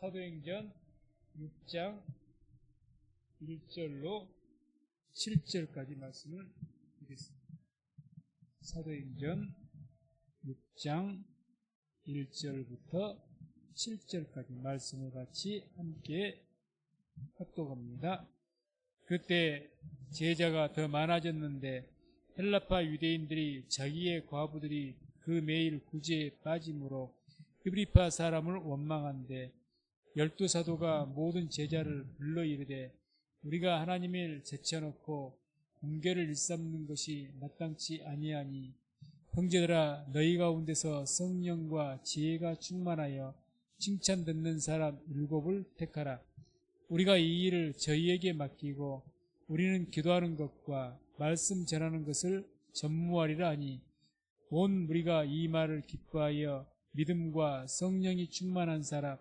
사도행전 6장 1절로 7절까지 말씀을 드리겠습니다. 사도행전 6장 1절부터 7절까지 말씀을 같이 함께 합독합니다. 그때 제자가 더 많아졌는데 헬라파 유대인들이 자기의 과부들이 그 매일 구제에 빠짐으로 히브리파 사람을 원망한데 12사도가 모든 제자를 불러 이르되 우리가 하나님을 제쳐놓고 공개를 일삼는 것이 마땅치 아니하니 형제들아 너희 가운데서 성령과 지혜가 충만하여 칭찬 듣는 사람 7을 택하라. 우리가 이 일을 저희에게 맡기고 우리는 기도하는 것과 말씀 전하는 것을 전무하리라 하니 온 무리가 이 말을 기뻐하여 믿음과 성령이 충만한 사람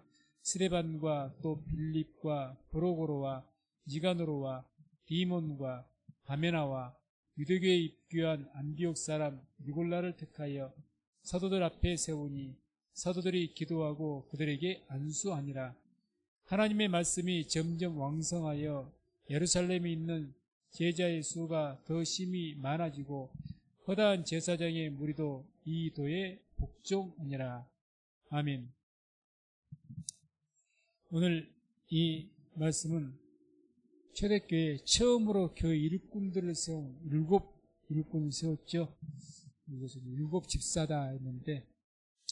스데반과 또 빌립과 브로고로와 니가노로와 디몬과 바메나와 유대교에 입교한 안디옥 사람 니골라를 택하여 사도들 앞에 세우니 사도들이 기도하고 그들에게 안수하니라. 하나님의 말씀이 점점 왕성하여 예루살렘에 있는 제자의 수가 더 심히 많아지고 허다한 제사장의 무리도 이 도에 복종하니라. 아멘. 오늘 이 말씀은 초대교회 처음으로 교회 일꾼들을 세운 7일꾼을 세웠죠. 이것은 7 집사다 했는데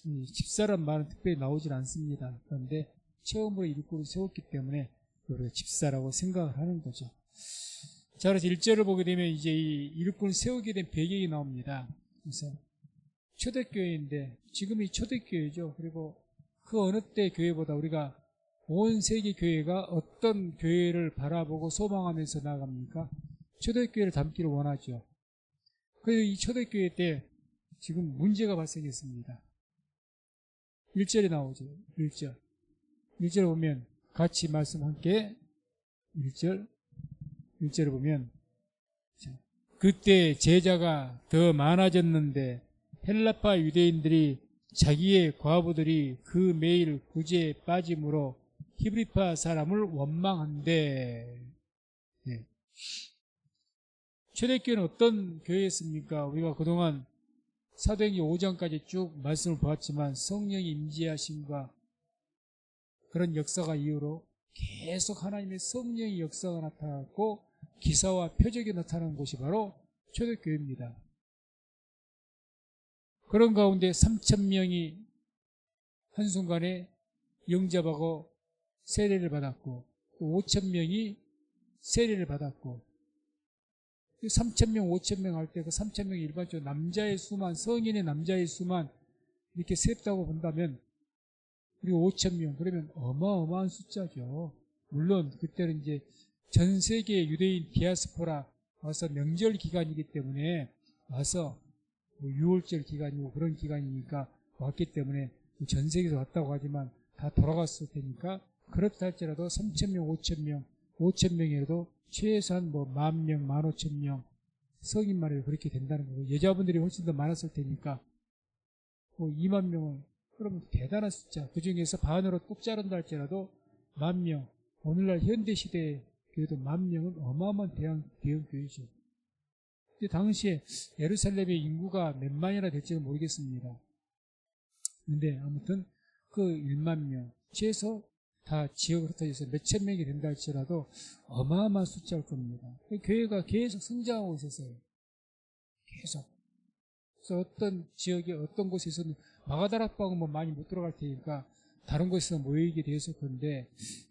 이 집사란 말은 특별히 나오질 않습니다. 그런데 처음으로 일꾼을 세웠기 때문에 우리가 집사라고 생각을 하는 거죠. 자, 그래서 1절을 보게 되면 이제 이 일꾼을 세우게 된 배경이 나옵니다. 그래서 초대교회인데 지금이 초대교회죠. 그리고 그 어느 때 교회보다 우리가 온 세계 교회가 어떤 교회를 바라보고 소망하면서 나아갑니까? 초대교회를 닮기를 원하죠. 그래서 이 초대교회 때 지금 문제가 발생했습니다. 1절에 나오죠. 1절 보면 같이 말씀 함께 1절을 보면 그때 제자가 더 많아졌는데 헬라파 유대인들이 자기의 과부들이 그 매일 구제에 빠짐으로 히브리파 사람을 원망한대. 네. 초대교회는 어떤 교회였습니까? 우리가 그동안 사도행전 5장까지 쭉 말씀을 보았지만 성령이 임재하심과 그런 역사가 이후로 계속 하나님의 성령의 역사가 나타났고 기사와 표적이 나타난 곳이 바로 초대교회입니다. 그런 가운데 3,000명이 한순간에 영접하고 세례를 받았고 또 5,000명이 세례를 받았고 3,000명, 5,000명 할 때 그 3,000명이 일반적으로 남자의 수만, 성인의 남자의 수만 이렇게 셌다고 본다면 그리고 5,000명 그러면 어마어마한 숫자죠. 물론 그때는 이제 전 세계 유대인 디아스포라 와서 명절 기간이기 때문에 와서 뭐 6월절 기간이고 그런 기간이니까 왔기 때문에 전 세계에서 왔다고 하지만 다 돌아갔을 테니까 그렇다 할지라도 3,000명, 5,000명이라도 최소한 뭐 10,000명, 15,000명 성인만 해도 그렇게 된다는 거고 여자분들이 훨씬 더 많았을 테니까 뭐 2만 명은 그러면 대단한 숫자. 그 중에서 반으로 뚝 자른다 할지라도 10,000명. 오늘날 현대시대에 교회도 10,000명은 어마어마한 대형 교회죠. 근데 당시에 예루살렘의 인구가 몇 만이나 될지는 모르겠습니다. 근데 아무튼 그 1만 명, 최소 다 지역으로 흩어져서 몇천 명이 된다 할지라도 어마어마한 숫자일 겁니다. 교회가 계속 성장하고 있었어요. 계속. 그래서 어떤 지역에 어떤 곳에서는 마가다락방은 뭐 많이 못 들어갈 테니까 다른 곳에서 모이게 되었을 건데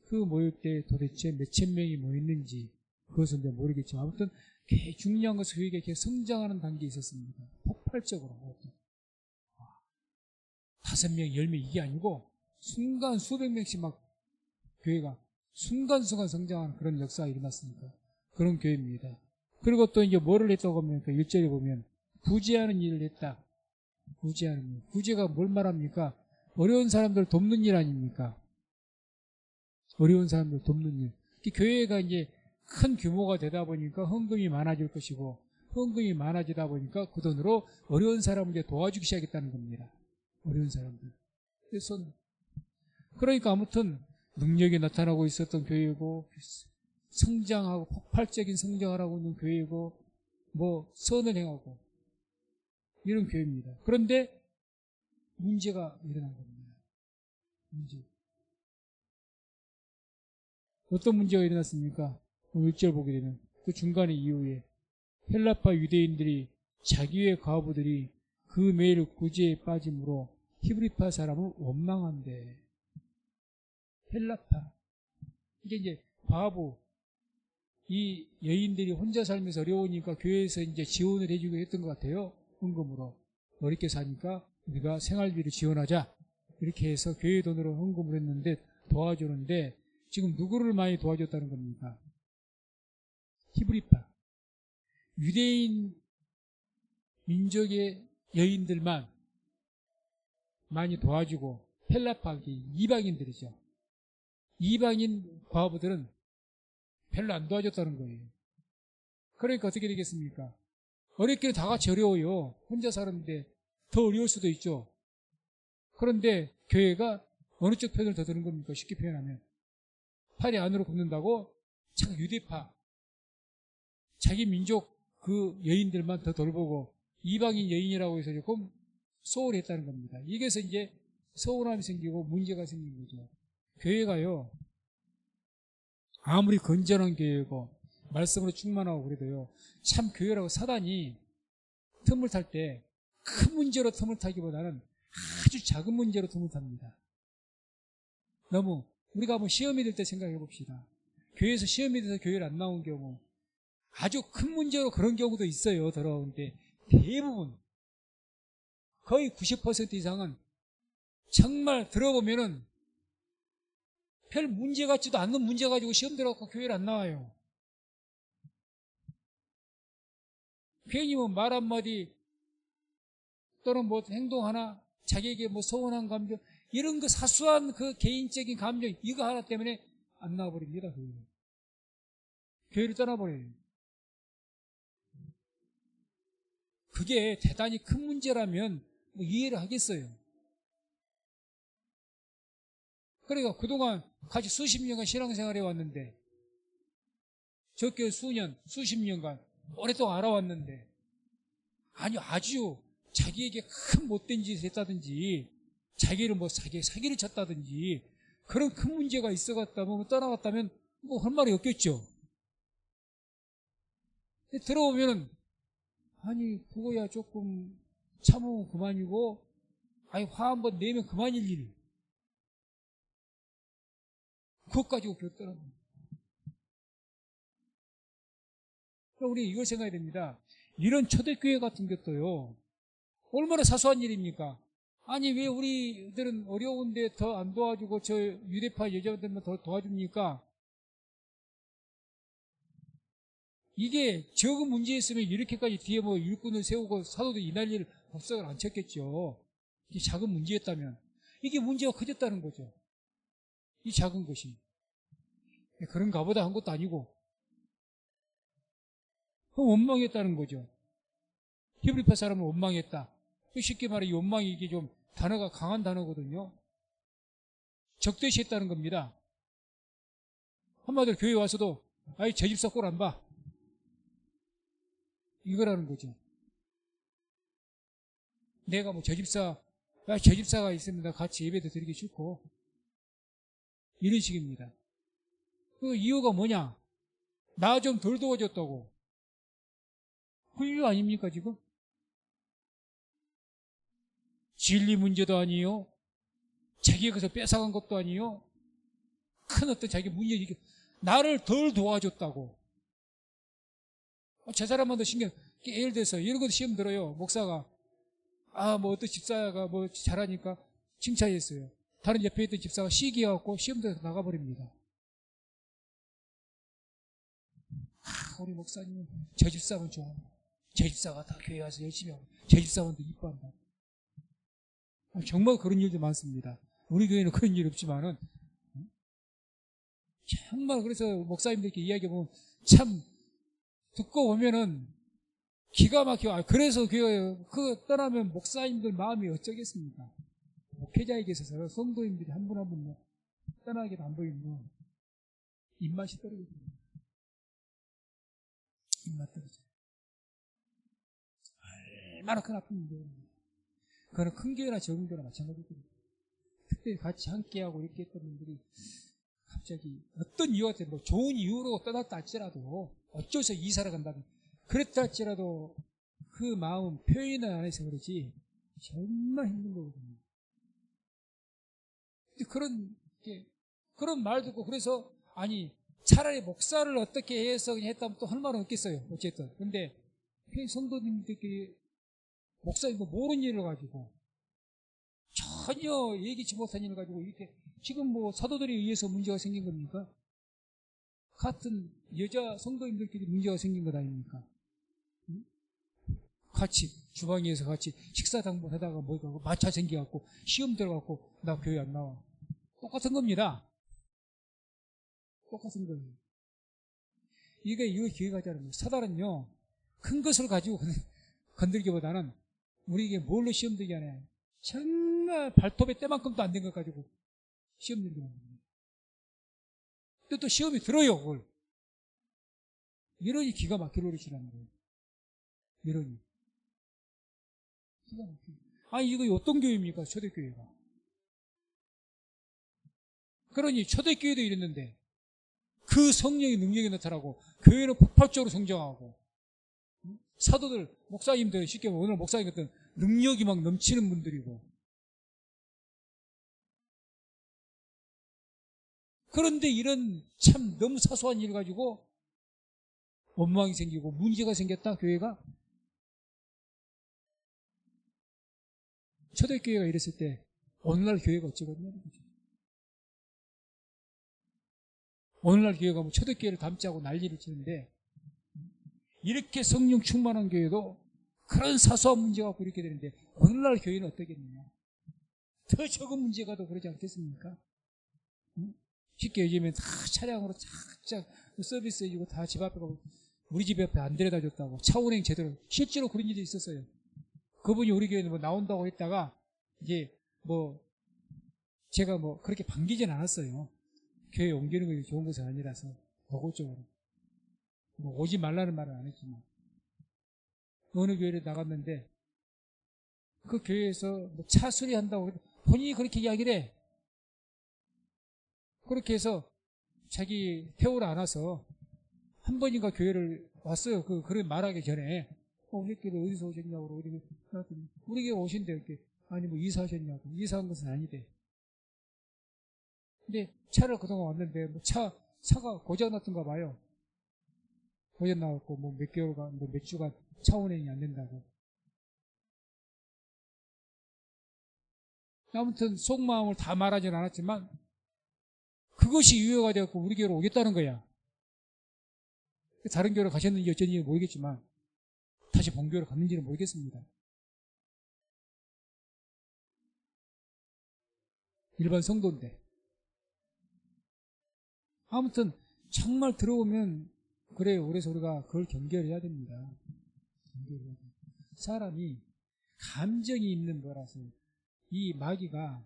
그 모일 때 도대체 몇천 명이 모였는지 그것은 모르겠지만 아무튼 중요한 것은 교회가 이렇게 성장하는 단계에 있었습니다. 폭발적으로. 5명, 10명 이게 아니고 순간 수백 명씩 막 교회가 순간순간 성장하는 그런 역사가 일어났으니까 그런 교회입니다. 그리고 또 이제 뭐를 했다고 하면 1절에 보면 구제하는 일을 했다. 구제하는 일. 구제가 뭘 말합니까? 어려운 사람들 돕는 일 아닙니까? 어려운 사람들 돕는 일. 교회가 이제 큰 규모가 되다 보니까 헌금이 많아질 것이고 헌금이 많아지다 보니까 그 돈으로 어려운 사람을 이제 도와주기 시작했다는 겁니다. 어려운 사람들. 그래서 그러니까 아무튼 능력이 나타나고 있었던 교회고, 성장하고 폭발적인 성장을 하고 있는 교회고, 뭐 선을 행하고 이런 교회입니다. 그런데 문제가 일어난 겁니다. 문제. 어떤 문제가 일어났습니까? 1절 보게 되면 그 중간에 이후에 헬라파 유대인들이 자기의 과부들이 그 매일 구제에 빠짐으로 히브리파 사람을 원망한대. 헬라파. 이게 이제 과부, 이 여인들이 혼자 살면서 어려우니까 교회에서 이제 지원을 해주고 했던 것 같아요. 헌금으로. 어렵게 사니까 우리가 생활비를 지원하자. 이렇게 해서 교회 돈으로 헌금을 했는데 도와주는데 지금 누구를 많이 도와줬다는 겁니까? 히브리파. 유대인 민족의 여인들만 많이 도와주고 헬라파, 이방인들이죠. 이방인 과부들은 별로 안 도와줬다는 거예요. 그러니까 어떻게 되겠습니까? 어렵기는 다 같이 어려워요. 혼자 사는데 더 어려울 수도 있죠. 그런데 교회가 어느 쪽 편을 더 드는 겁니까? 쉽게 표현하면. 팔이 안으로 굽는다고 참 유대파, 자기 민족 그 여인들만 더 돌보고 이방인 여인이라고 해서 조금 소홀했다는 겁니다. 이게서 이제 서운함이 생기고 문제가 생긴 거죠. 교회가요, 아무리 건전한 교회고 말씀으로 충만하고 그래도요, 참 교회라고 사단이 틈을 탈 때 큰 문제로 틈을 타기보다는 아주 작은 문제로 틈을 탑니다. 너무 우리가 한번 시험이 될 때 생각해 봅시다. 교회에서 시험이 돼서 교회를 안 나온 경우 아주 큰 문제로 그런 경우도 있어요. 돌아오는데 대부분 거의 90% 이상은 정말 들어보면은 별 문제 같지도 않는 문제 가지고 시험 들어갖고 교회를 안 나와요. 괜히 뭐 말 한마디 또는 뭐 행동 하나, 자기에게 뭐 서운한 감정, 이런 그 사소한 그 개인적인 감정, 이거 하나 때문에 안 나와버립니다. 교회를 떠나버려요. 그게 대단히 큰 문제라면 뭐 이해를 하겠어요. 그러니까 그동안 같이 수십 년간 신앙생활 해왔는데, 저 교회 수십 년간 오랫동안 알아왔는데, 아니 아주 자기에게 큰 못된 짓을 했다든지, 자기를 뭐 사기를 쳤다든지, 그런 큰 문제가 있어갔다면, 떠나갔다면, 뭐 할 말이 없겠죠. 근데 들어오면은, 아니, 그거야 조금 참으면 그만이고, 아니, 화 한번 내면 그만일 일. 그것 가지고 교회 떠납니다. 그럼 우리 이걸 생각해야 됩니다. 이런 초대교회 같은 것도요, 얼마나 사소한 일입니까? 아니, 왜 우리들은 어려운데 더 안 도와주고 저 유대파 여자들만 더 도와줍니까? 이게 적은 문제였으면 이렇게까지 뒤에 뭐 일꾼을 세우고 사도도 이 난리를 법석을 안 쳤겠죠. 이게 작은 문제였다면. 이게 문제가 커졌다는 거죠. 이 작은 것이. 그런가 보다 한 것도 아니고. 그럼 원망했다는 거죠. 히브리파 사람은 원망했다. 쉽게 말해, 이 원망이 이게 좀 단어가 강한 단어거든요. 적대시했다는 겁니다. 한마디로 교회 와서도, 아이, 저 집사 꼴 안 봐. 이거라는 거죠. 내가 뭐 저 집사가 있습니다. 같이 예배도 드리기 싫고. 이런 식입니다. 그 이유가 뭐냐? 나 좀 덜 도와줬다고. 그 이유 아닙니까, 지금? 진리 문제도 아니요. 자기가 그래서 뺏어간 것도 아니요. 큰 어떤 자기 문제, 나를 덜 도와줬다고. 저 사람만 더 신경, 예를 들어서 이런 것도 시험 들어요. 목사가. 뭐 어떤 집사가 뭐 잘하니까 칭찬했어요. 다른 옆에 있던 집사가 시기해갖고 시험 들어서 나가버립니다. 우리 목사님은 저 집사만 좋아한다. 저 집사가 다 교회 와서 열심히 하고, 저 집사만 더 이뻐한다. 정말 그런 일도 많습니다. 우리 교회는 그런 일 없지만은, 정말 그래서 목사님들께 이야기해보면 참 듣고 보면은 기가 막혀. 그래서 그 떠나면 목사님들 마음이 어쩌겠습니까? 목회자에게 있어서 성도님들이 한 분 한 분 간단하게 안 보이면 입맛이 떨어져요. 입맛 떨어져. 얼마나 큰 아픔인데. 그거는 큰 교회나 적은 교회나 마찬가지거든요. 그때 같이 함께하고 이렇게 했던 분들이 갑자기 어떤 이유가 뭐 좋은 이유로 떠났다 할지라도 어쩌서 이사를 간다면 그랬다 할지라도 그 마음 표현을 안 해서 그러지 정말 힘든 거거든요. 근데 그런 말 듣고 그래서 아니 차라리 목사를 어떻게 해서 그냥 했다면 또 할 말은 없겠어요. 어쨌든. 근데 성도님들끼리 목사님 뭐 모르는 일을 가지고 전혀 예기치 못한 일을 가지고 이렇게 지금 뭐 사도들에 의해서 문제가 생긴 겁니까? 같은 여자 성도님들끼리 문제가 생긴 것 아닙니까? 응? 같이 주방에서 같이 식사당번 하다가 뭐가 마차 생겨갖고 시험 들어갖고 나 교회 안 나와. 똑같은 겁니다. 똑같은 거예요. 이거 교회가 하자는 거예요. 사단은요 큰 것을 가지고 건들기보다는 우리에게 뭘로 시험 들게 하냐. 정말 발톱의 때만큼도 안 된 것 가지고 시험 들게 하는 거예요. 근데 또 시험이 들어요, 그걸. 이러니 기가 막힐 노릇이라는 거예요. 이러니. 기가 막히게. 아니, 이거 어떤 교회입니까? 초대교회가. 그러니 초대교회도 이랬는데 그 성령의 능력이 나타나고 교회는 폭발적으로 성장하고 사도들, 목사님들 쉽게 말하면 오늘 목사님 같은 능력이 막 넘치는 분들이고 그런데 이런 참 너무 사소한 일 가지고 원망이 생기고 문제가 생겼다 교회가. 초대교회가 이랬을 때 오늘날 교회가 어쩌겠냐는 거죠. 오늘날 교회가 뭐 초대교회를 닮지 않고 난리를 치는데 이렇게 성령 충만한 교회도 그런 사소한 문제 갖고 이렇게 되는데 오늘날 교회는 어떻겠느냐. 더 적은 문제가 더 그러지 않겠습니까? 쉽게 요즘엔 다 차량으로 착착 서비스 해주고 다 집 앞에 가고 우리 집 앞에 안 데려다 줬다고 차 운행 제대로 실제로 그런 일이 있었어요. 그분이 우리 교회는 뭐 나온다고 했다가 이제 뭐 제가 뭐 그렇게 반기진 않았어요. 교회 옮기는 것이 좋은 것은 아니라서 노골적으로 뭐 오지 말라는 말은 안 했지만 어느 교회를 나갔는데 그 교회에서 뭐 차 수리한다고 본인이 그렇게 이야기를 해. 그렇게 해서 자기 태우러 안 와서 한 번인가 교회를 왔어요. 그런 말하기 전에 새끼들 어디서 오셨냐고 우리 교회 오신대. 이렇게 아니 뭐 이사하셨냐고. 이사한 것은 아니대. 근데 차를 그동안 왔는데 뭐 차가 고장 났던가 봐요. 고장 나갖고 뭐 몇 개월간 뭐 몇 주간 차 운행이 안 된다고. 아무튼 속마음을 다 말하지는 않았지만 그것이 유효가 되었고 우리 교회로 오겠다는 거야. 다른 교회로 가셨는지 어쩐지 모르겠지만 다시 본교회로 갔는지는 모르겠습니다. 일반 성도인데. 아무튼 정말 들어오면 그래요. 그래서 우리가 그걸 경계해야 됩니다. 사람이 감정이 있는 거라서 이 마귀가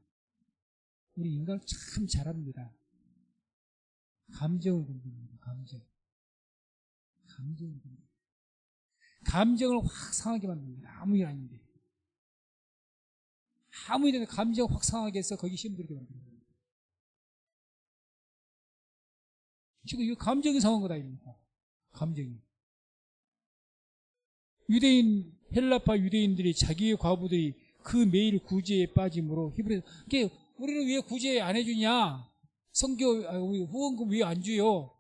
우리 인간을 참 잘합니다. 감정을 건드립니다. 감정을 확 상하게 만듭니다. 아무 일 아닌데. 아무 일인데 감정을 확 상하게 해서 거기 힘들게 만듭니다. 지금 이거 감정이 상한 것 아닙니까? 감정이. 헬라파 유대인들이 자기의 과부들이 그 매일 구제에 빠짐으로 히브리서 우리는 왜 구제 안 해주냐? 우리 후원금 왜 안 줘요?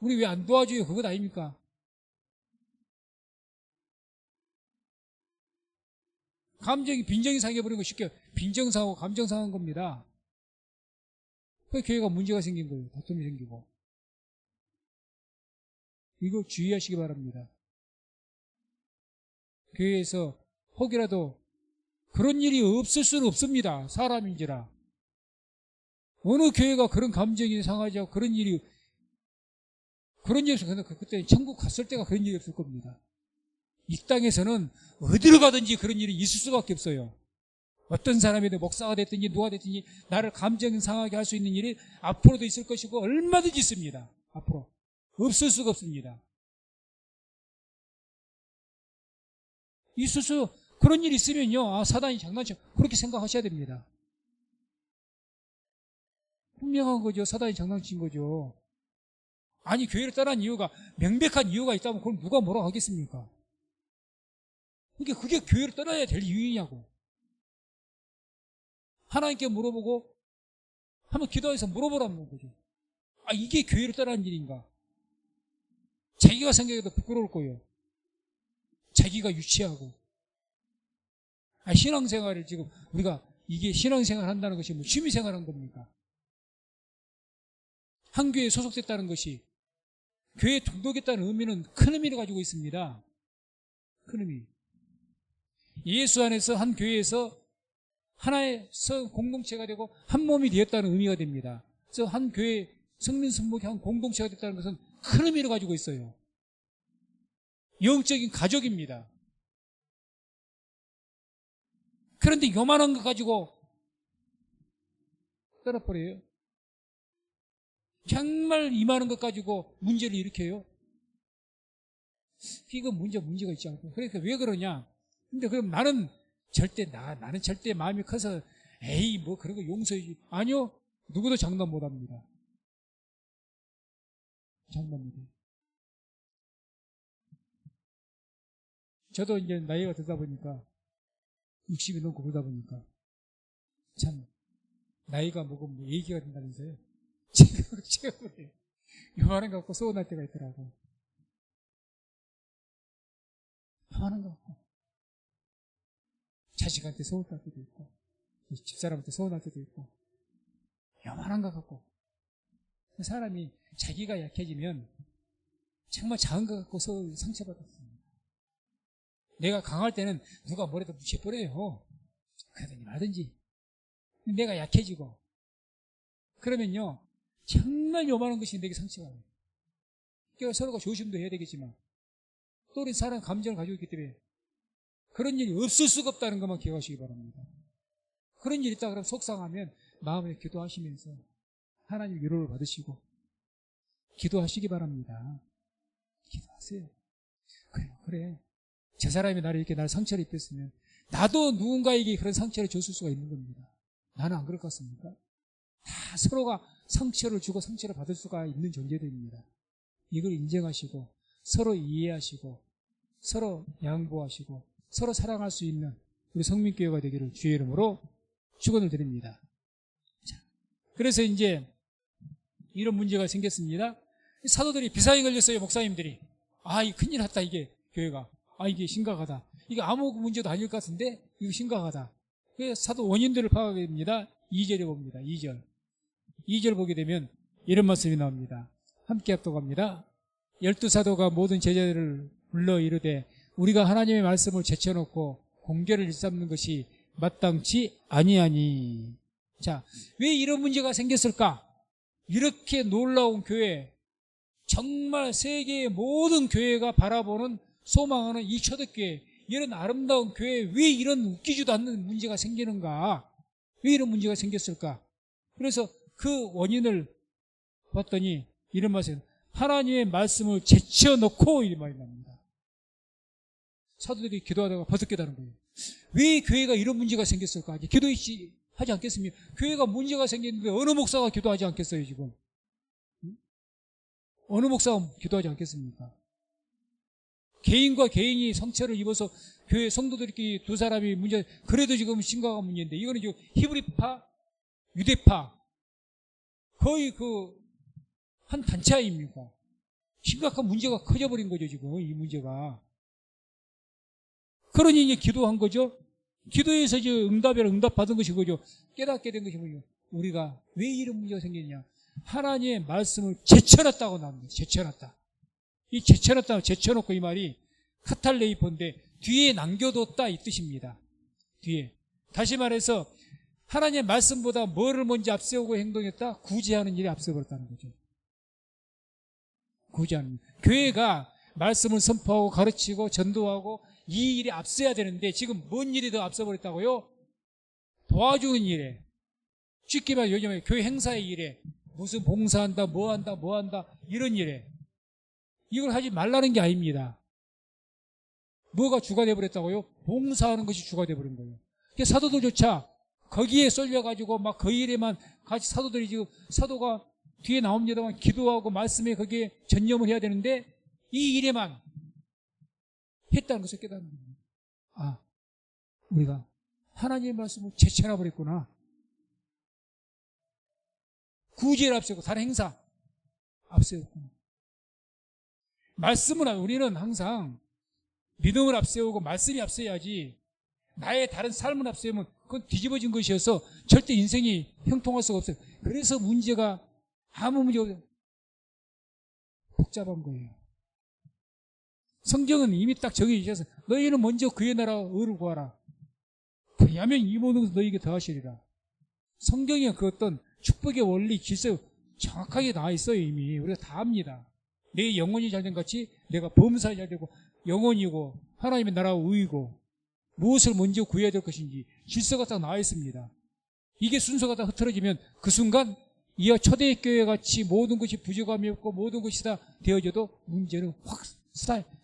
우리 왜 안 도와줘요? 그것 아닙니까? 빈정이 상해버린 거 쉽게 빈정상하고 감정상한 겁니다. 그 교회가 문제가 생긴 거예요. 다툼이 생기고. 이거 주의하시기 바랍니다. 교회에서 혹이라도 그런 일이 없을 수는 없습니다. 사람인지라. 어느 교회가 그런 감정이 상하지 않고 그런 일이 없어요. 그때 천국 갔을 때가 그런 일이 없을 겁니다. 이 땅에서는 어디로 가든지 그런 일이 있을 수밖에 없어요. 어떤 사람이든 목사가 됐든지 누가 됐든지 나를 감정 상하게 할 수 있는 일이 앞으로도 있을 것이고 얼마든지 있습니다. 앞으로. 없을 수가 없습니다. 있을 수, 그런 일이 있으면요. 아, 사단이 장난쳐. 그렇게 생각하셔야 됩니다. 분명한 거죠. 사단이 장난친 거죠. 아니, 교회를 떠난 이유가, 명백한 이유가 있다면 그럼 누가 뭐라고 하겠습니까? 그러니까 그게 교회를 떠나야 될 이유냐고. 하나님께 물어보고, 한번 기도해서 물어보라는 거죠. 아, 이게 교회를 떠나는 일인가? 자기가 생각해도 부끄러울 거예요. 자기가 유치하고. 아, 신앙생활을 지금, 우리가 이게 신앙생활 한다는 것이 뭐 취미생활 한 겁니까? 한 교회에 소속됐다는 것이 교회에 등록했다는 의미는 큰 의미를 가지고 있습니다. 큰 의미. 예수 안에서 한 교회에서 하나의 공동체가 되고 한 몸이 되었다는 의미가 됩니다. 그래서 한 교회 성민 성목이 한 공동체가 됐다는 것은 큰 의미를 가지고 있어요. 영적인 가족입니다. 그런데 요만한 거 가지고 떠나버려요. 정말 이만한 것 가지고 문제를 일으켜요. 이거 문제가 있지 않고. 그러니까 왜 그러냐? 근데 그럼 나는 절대 마음이 커서 에이 뭐 그런 거 용서해주지. 아니요. 누구도 장담 못 합니다. 장담 못 해요. 저도 이제 나이가 들다 보니까 60이 넘고 그러다 보니까 참 나이가 먹으면 뭐 얘기가 된다면서요. 제가 그래요. 요만한 거 갖고 서운할 때가 있더라고. 요만한 거 갖고 자식한테 서운할 때도 있고 집사람한테 서운할 때도 있고 요만한 거 갖고 사람이 자기가 약해지면 정말 작은 거 갖고 상처받았습니다. 내가 강할 때는 누가 뭐래도 무시해버려요. 그러더니 말든지. 내가 약해지고 그러면요 정말 요만한 것이 내게 상처가 와요. 그러니까 서로가 조심도 해야 되겠지만 또 우리 사람 감정을 가지고 있기 때문에 그런 일이 없을 수가 없다는 것만 기억하시기 바랍니다. 그런 일이 있다 그러면 속상하면 마음에 기도하시면서 하나님 위로를 받으시고 기도하시기 바랍니다. 기도하세요. 그래. 저 사람이 나를 상처를 입혔으면 나도 누군가에게 그런 상처를 줬을 수가 있는 겁니다. 나는 안 그럴 것 같습니까? 다 서로가 상처를 주고 상처를 받을 수가 있는 존재들입니다. 이걸 인정하시고 서로 이해하시고 서로 양보하시고 서로 사랑할 수 있는 우리 성민교회가 되기를 주의 이름으로 축원을 드립니다. 자, 그래서 이제 이런 문제가 생겼습니다. 사도들이 비상이 걸렸어요. 목사님들이. 아, 이 큰일 났다 이게 교회가. 아, 이게 심각하다. 이게 아무 문제도 아닐 것 같은데 이거 심각하다. 그래서 사도 원인들을 파악하게 됩니다. 2절에 봅니다. 2절 보게 되면 이런 말씀이 나옵니다. 함께 합독합니다. 12사도가 모든 제자들을 불러 이르되 우리가 하나님의 말씀을 제쳐놓고 공개를 일삼는 것이 마땅치 아니하니. 자, 왜 이런 문제가 생겼을까? 이렇게 놀라운 교회, 정말 세계의 모든 교회가 바라보는 소망하는 이 초대교회, 이런 아름다운 교회에 왜 이런 웃기지도 않는 문제가 생기는가? 왜 이런 문제가 생겼을까? 그래서 그 원인을 봤더니 이런 말씀, 하나님의 말씀을 제쳐놓고 이 말이 납니다. 사도들이 기도하다가 버섯 깨달은 거예요. 왜 교회가 이런 문제가 생겼을까? 기도하지 않겠습니까? 교회가 문제가 생겼는데 어느 목사가 기도하지 않겠어요, 지금? 어느 목사가 기도하지 않겠습니까? 개인과 개인이 상처를 입어서 교회 성도들끼리 두 사람이 문제, 그래도 지금 심각한 문제인데, 이거는 지금 히브리파, 유대파, 거의 한 단체 아닙니까? 심각한 문제가 커져버린 거죠, 지금, 이 문제가. 그러니 이제 기도한 거죠. 기도해서 이제 응답 받은 것이 거죠. 깨닫게 된 것이 뭐죠? 우리가 왜 이런 문제가 생겼냐? 하나님의 말씀을 제쳐놨다고 나옵니다. 제쳐놨다. 이 제쳐놓고 이 말이 카탈레이포인데 뒤에 남겨뒀다 이 뜻입니다. 뒤에. 다시 말해서 하나님의 말씀보다 뭐를 먼저 앞세우고 행동했다? 구제하는 일이 앞서버렸다는 거죠. 구제하는 일. 교회가 말씀을 선포하고 가르치고 전도하고 이 일이 앞서야 되는데 지금 뭔 일이 더 앞서버렸다고요? 도와주는 일에, 쉽게 말해 요즘에 교회 행사의 일에, 무슨 봉사한다, 뭐 한다, 이런 일에, 이걸 하지 말라는 게 아닙니다. 뭐가 주가 돼버렸다고요? 봉사하는 것이 주가 돼버린 거예요. 사도들조차 거기에 쏠려가지고 막 그 일에만 같이 사도들이 지금 사도가 뒤에 나옵니다만 기도하고 말씀에 거기에 전념을 해야 되는데 이 일에만 했다는 것을 깨닫는 겁니다. 아, 우리가 하나님의 말씀을 제쳐놔버렸구나. 구제를 앞세우고 다른 행사 앞세웠구나. 말씀은 우리는 항상 믿음을 앞세우고 말씀이 앞서야지 나의 다른 삶을 앞세우면 그건 뒤집어진 것이어서 절대 인생이 형통할 수가 없어요. 그래서 문제가 아무 문제가 없어요. 복잡한 거예요. 성경은 이미 딱 정해주셔서 너희는 먼저 그의 나라와 의를 구하라. 그리하면 이 모든 것을 너희에게 더하시리라. 성경에 그 어떤 축복의 원리, 질서 정확하게 나와 있어요. 이미 우리가 다 압니다. 내 영혼이 잘된 같이 내가 범사에 잘되고 영혼이고 하나님의 나라와 의이고 무엇을 먼저 구해야 될 것인지 질서가 딱 나와 있습니다. 이게 순서가 다 흐트러지면 그 순간 이와 초대교회 같이 모든 것이 부족함이 없고 모든 것이 다 되어져도 문제는 확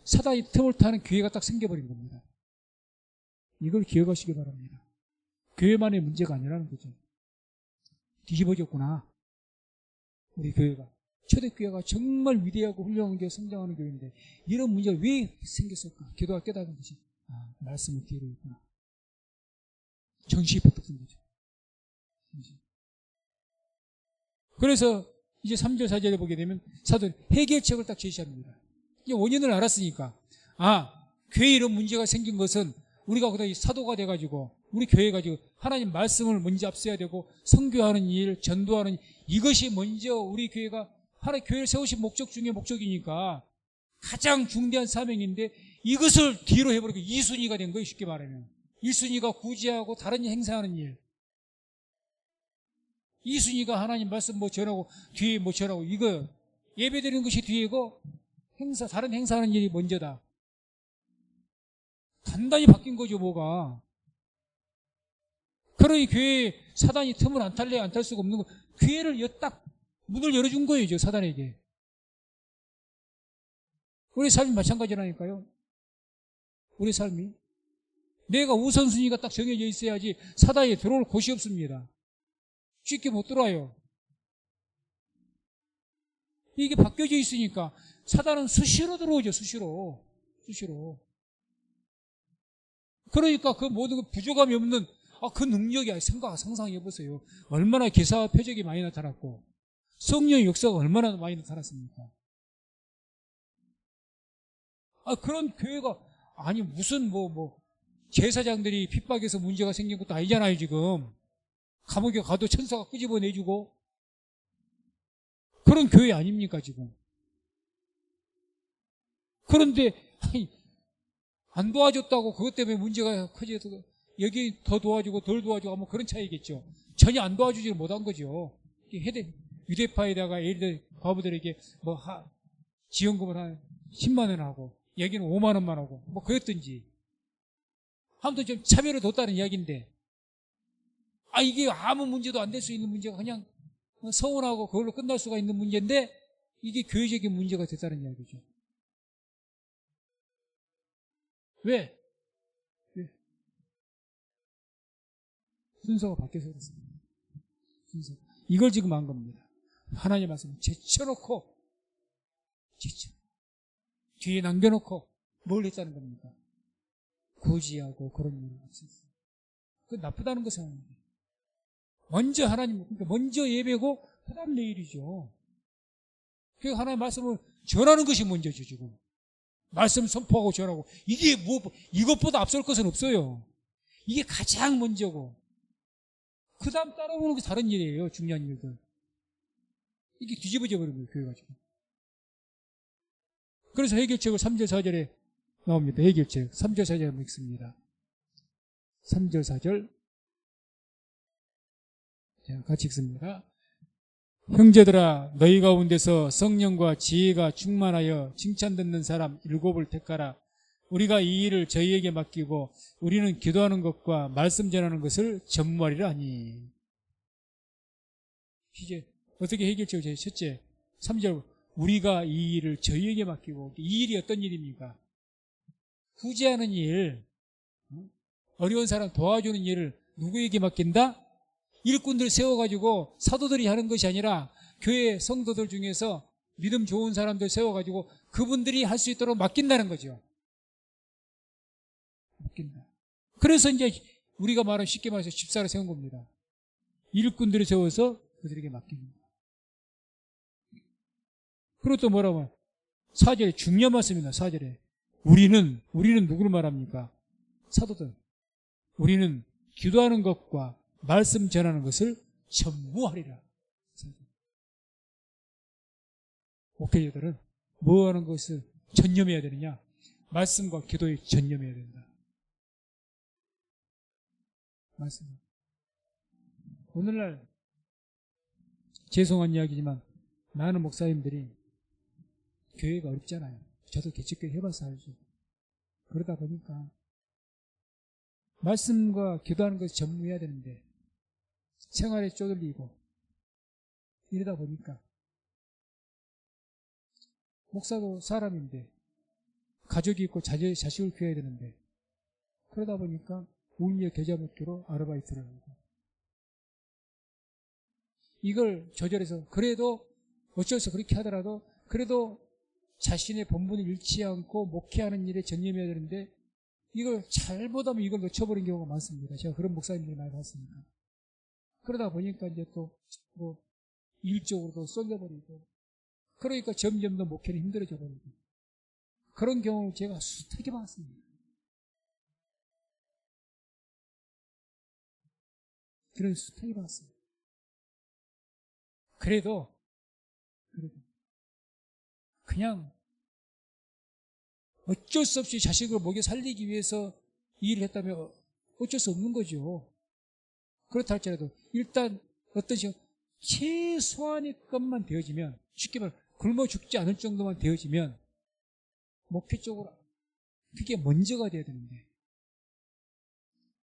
사단이 틈을 타는 교회가 딱 생겨버린 겁니다. 이걸 기억하시기 바랍니다. 교회만의 문제가 아니라는 거죠. 뒤집어졌구나. 우리 교회가. 초대교회가 정말 위대하고 훌륭한 교회 성장하는 교회인데 이런 문제가 왜 생겼을까? 기도가 깨닫는 것이 말씀을 뒤로 있구나. 정신이 버뜩 든 거죠. 그래서 이제 3절 4절에 보게 되면 사도는 해결책을 딱 제시합니다. 이제 원인을 알았으니까 교회에 이런 문제가 생긴 것은 우리가 그다음에 사도가 돼가지고 우리 교회 가지고 하나님 말씀을 먼저 앞서야 되고 선교하는 일, 전도하는 일, 이것이 먼저 우리 교회가 하나님 교회를 세우신 목적 중에 목적이니까 가장 중대한 사명인데 이것을 뒤로 해버리고 2순위가 된 거예요. 쉽게 말하면 1순위가 구제하고 다른 일 행사하는 일, 2순위가 하나님 말씀 뭐 전하고 뒤에 뭐 전하고 이거 예배드리는 것이 뒤이고 다른 행사하는 일이 먼저다. 단단히 바뀐 거죠. 뭐가. 그러니 교회에 사단이 틈을 안 탈래 안 탈 수가 없는 거. 교회를 딱 문을 열어준 거예요. 사단에게. 우리 삶이 마찬가지라니까요. 우리 삶이. 내가 우선순위가 딱 정해져 있어야지 사단이 들어올 곳이 없습니다. 쉽게 못 들어와요. 이게 바뀌어져 있으니까 사단은 수시로 들어오죠. 수시로. 그러니까 그 모든 부족함이 없는 그 능력이 상상해보세요. 얼마나 기사와 표적이 많이 나타났고 성령의 역사가 얼마나 많이 나타났습니까? 그런 교회가 무슨 제사장들이 핍박해서 문제가 생긴 것도 아니잖아요. 지금 감옥에 가도 천사가 끄집어내주고 그런 교회 아닙니까 지금? 그런데 안 도와줬다고 그것 때문에 문제가 커져서 여기 더 도와주고 덜 도와주고 뭐 그런 차이겠죠. 전혀 안 도와주지를 못한 거죠. 유대파에다가 예를 들어 과부들에게 지원금을 한 10만 원 하고 여기는 5만 원만 하고 그랬든지 아무튼 좀 차별을 뒀다는 이야기인데 이게 아무 문제도 안 될 수 있는 문제가 그냥 서운하고 그걸로 끝날 수가 있는 문제인데 이게 교회적인 문제가 됐다는 이야기죠. 왜? 순서가 바뀌어서 그렇습니다. 이걸 지금 한 겁니다. 하나님 말씀을 제쳐놓고 뒤에 남겨놓고 뭘 했다는 겁니까? 구지하고 그런 일을 없었어요. 그건 나쁘다는 것은 아닙니다. 먼저 그러니까 먼저 예배고 그 다음 내일이죠. 그러니까 하나님의 말씀을 전하는 것이 먼저죠. 지금 말씀 선포하고 전하고 이게 이것보다 앞설 것은 없어요. 이게 가장 먼저고 그 다음 따라오는 게 다른 일이에요. 중요한 일들. 이게 뒤집어져 버린 거예요. 교회가 지금. 그래서 해결책을 3절 4절에 나옵니다. 해결책 3절 4절에 한번 읽습니다. 3절 4절 같이 읽습니다. 형제들아 너희 가운데서 성령과 지혜가 충만하여 칭찬 듣는 사람 7을 택하라. 우리가 이 일을 저희에게 맡기고 우리는 기도하는 것과 말씀 전하는 것을 전무하리라 하니. 이제 어떻게 해결책을 제일 첫째 3절 우리가 이 일을 저희에게 맡기고 이 일이 어떤 일입니까? 구제하는 일, 어려운 사람 도와주는 일을 누구에게 맡긴다? 일꾼들 세워가지고 사도들이 하는 것이 아니라 교회 성도들 중에서 믿음 좋은 사람들 세워가지고 그분들이 할 수 있도록 맡긴다는 거죠. 맡긴다. 그래서 이제 우리가 말하는 쉽게 말해서 집사를 세운 겁니다. 일꾼들을 세워서 그들에게 맡기는 거예요. 그리고 또 뭐라고 4절에 중요한 말씀입니다. 4절에 우리는 누구를 말합니까? 사도들. 우리는 기도하는 것과 말씀 전하는 것을 전무하리라. 목회자들은 뭐 하는 것을 전념해야 되느냐? 말씀과 기도에 전념해야 된다. 말씀. 오늘날 죄송한 이야기지만 많은 목사님들이 교회가 어렵잖아요. 저도 개척교회 해봐서 알죠. 그러다 보니까 말씀과 기도하는 것을 전무해야 되는데 생활에 쪼들리고 이러다 보니까 목사도 사람인데 가족이 있고 자식을 키워야 되는데 그러다 보니까 운명 계좌 목표로 아르바이트를 하고 이걸 조절해서 그래도 어쩔 수 그렇게 하더라도 그래도 자신의 본분을 잃지 않고 목회하는 일에 전념해야 되는데 이걸 잘못하면 이걸 놓쳐버린 경우가 많습니다. 제가 그런 목사님들이 많이 봤습니다. 그러다 보니까 이제 또 뭐 일적으로도 쏠려버리고 그러니까 점점 더 목회는 힘들어져 버리고 그런 경우를 제가 수많게 봤습니다. 그런 수많게 봤습니다. 그래도 그냥 어쩔 수 없이 자식을 먹여 살리기 위해서 일을 했다면 어쩔 수 없는 거죠. 그렇다 할지라도 일단 어떤 시간 최소한의 것만 되어지면 쉽게 말해 굶어 죽지 않을 정도만 되어지면 목표 쪽으로 그게 먼저가 돼야 되는데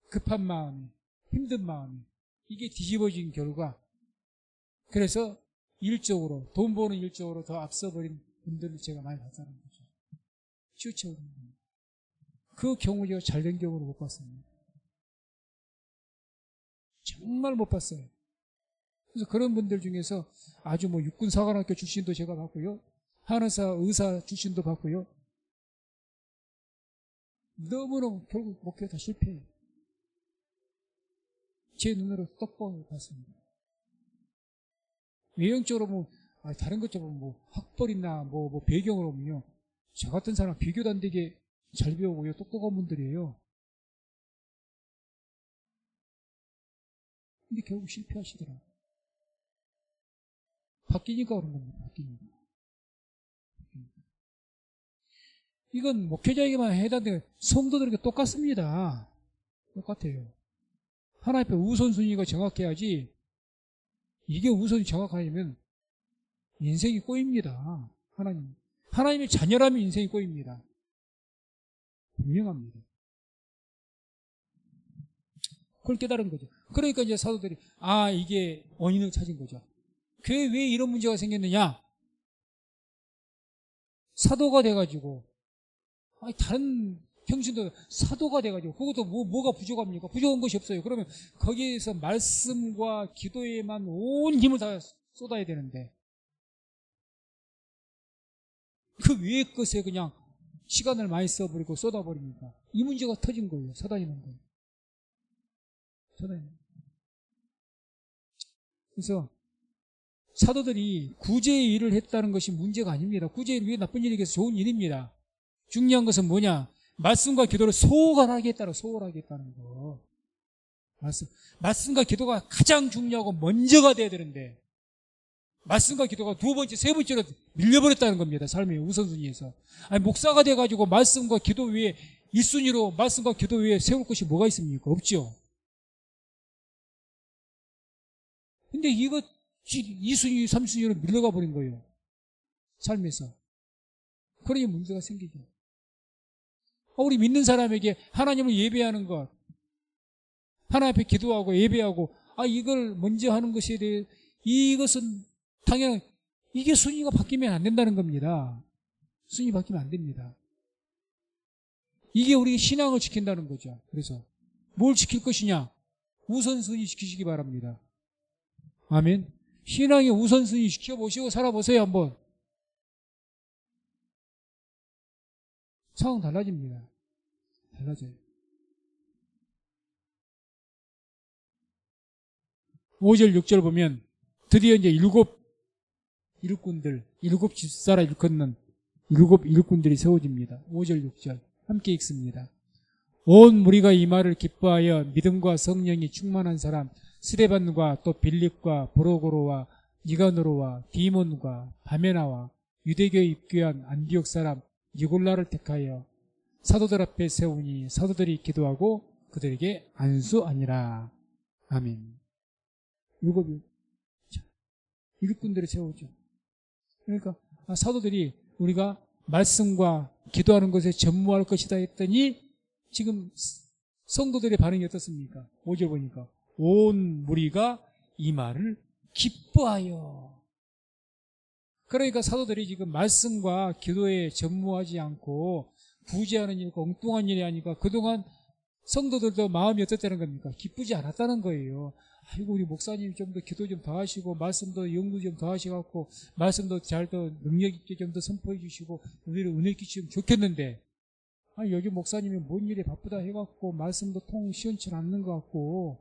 급한 마음이 힘든 마음이 이게 뒤집어진 결과 그래서 일적으로 돈 버는 일적으로 더 앞서버린 분들을 제가 많이 봤다는 거죠. 치우쳐오는 거예요. 그 경우 제가 잘된 경우를 못 봤습니다. 정말 못 봤어요. 그래서 그런 분들 중에서 아주 뭐 육군사관학교 출신도 제가 봤고요. 한의사 의사 출신도 봤고요. 너무너무 결국 목표 다 실패해요. 제 눈으로 똑바로 봤습니다. 외형적으로 뭐 다른 것처럼 뭐 학벌이나 뭐 배경으로 보면요. 저 같은 사람 비교도 안 되게 잘 배우고요. 똑똑한 분들이에요. 근데 결국 실패하시더라고요. 바뀌니까 그런 겁니다. 바뀌니까. 이건 목회자에게만 해당되는 성도들에게 똑같습니다. 똑같아요. 하나님 앞에 우선순위가 정확해야지 이게 우선이 정확하려면 인생이 꼬입니다. 하나님의 자녀라면 인생이 꼬입니다. 분명합니다. 그걸 깨달은 거죠. 그러니까 이제 사도들이 이게 원인을 찾은 거죠. 교회에 왜 이런 문제가 생겼느냐? 사도가 돼가지고 다른 평신도 사도가 돼가지고 그것도 뭐가 부족합니까? 부족한 것이 없어요. 그러면 거기에서 말씀과 기도에만 온 힘을 다 쏟아야 되는데 그 위의 것에 그냥 시간을 많이 써버리고 쏟아버리니까 이 문제가 터진 거예요. 사다니는 거예요. 그래서 사도들이 구제의 일을 했다는 것이 문제가 아닙니다. 구제의 일 왜 나쁜 일이겠어요? 좋은 일입니다. 중요한 것은 뭐냐? 말씀과 기도를 소홀하게 했다는 거. 말씀과 기도가 가장 중요하고 먼저가 돼야 되는데 말씀과 기도가 두 번째, 세 번째로 밀려버렸다는 겁니다. 삶의 우선순위에서. 목사가 돼가지고 말씀과 기도 위에 1순위로 말씀과 기도 위에 세울 것이 뭐가 있습니까? 없죠. 근데 이거 2순위, 3순위로 밀려가 버린 거예요. 삶에서. 그러니 문제가 생기죠. 우리 믿는 사람에게 하나님을 예배하는 것, 하나님 앞에 기도하고 예배하고, 이걸 먼저 하는 것에 대해, 이것은 당연히, 이게 순위가 바뀌면 안 된다는 겁니다. 순위 바뀌면 안 됩니다. 이게 우리 신앙을 지킨다는 거죠. 그래서 뭘 지킬 것이냐? 우선순위 지키시기 바랍니다. 아멘. 신앙의 우선순위 지켜보시고 살아보세요. 한번. 상황 달라집니다. 달라져요. 5절 6절 보면 드디어 이제 일곱 집사라 일컫는 일곱 일꾼들이 세워집니다. 5절 6절 함께 읽습니다. 온 무리가 이 말을 기뻐하여 믿음과 성령이 충만한 사람 스데반과 또 빌립과 브로고로와 니가노로와 디몬과 바메나와 유대교에 입교한 안디옥 사람 니골라를 택하여 사도들 앞에 세우니 사도들이 기도하고 그들에게 안수하니라. 아멘. 일꾼들을 세우죠. 그러니까 사도들이 우리가 말씀과 기도하는 것에 전무할 것이다 했더니 지금 성도들의 반응이 어떻습니까? 5절 보니까 온 무리가 이 말을 기뻐하여. 그러니까 사도들이 지금 말씀과 기도에 전무하지 않고 부재하는 일, 엉뚱한 일이 아니까 그동안 성도들도 마음이 어떻다는 겁니까? 기쁘지 않았다는 거예요. 아이고 우리 목사님 좀 더 기도 좀 더 하시고 말씀도 연구 좀 더 하셔갖고 말씀도 잘 더 능력 있게 좀 더 선포해 주시고 우리를 은혜 끼치면 좋겠는데 요즘 목사님이 뭔 일에 바쁘다 해갖고 말씀도 통 시원치 않는 것 같고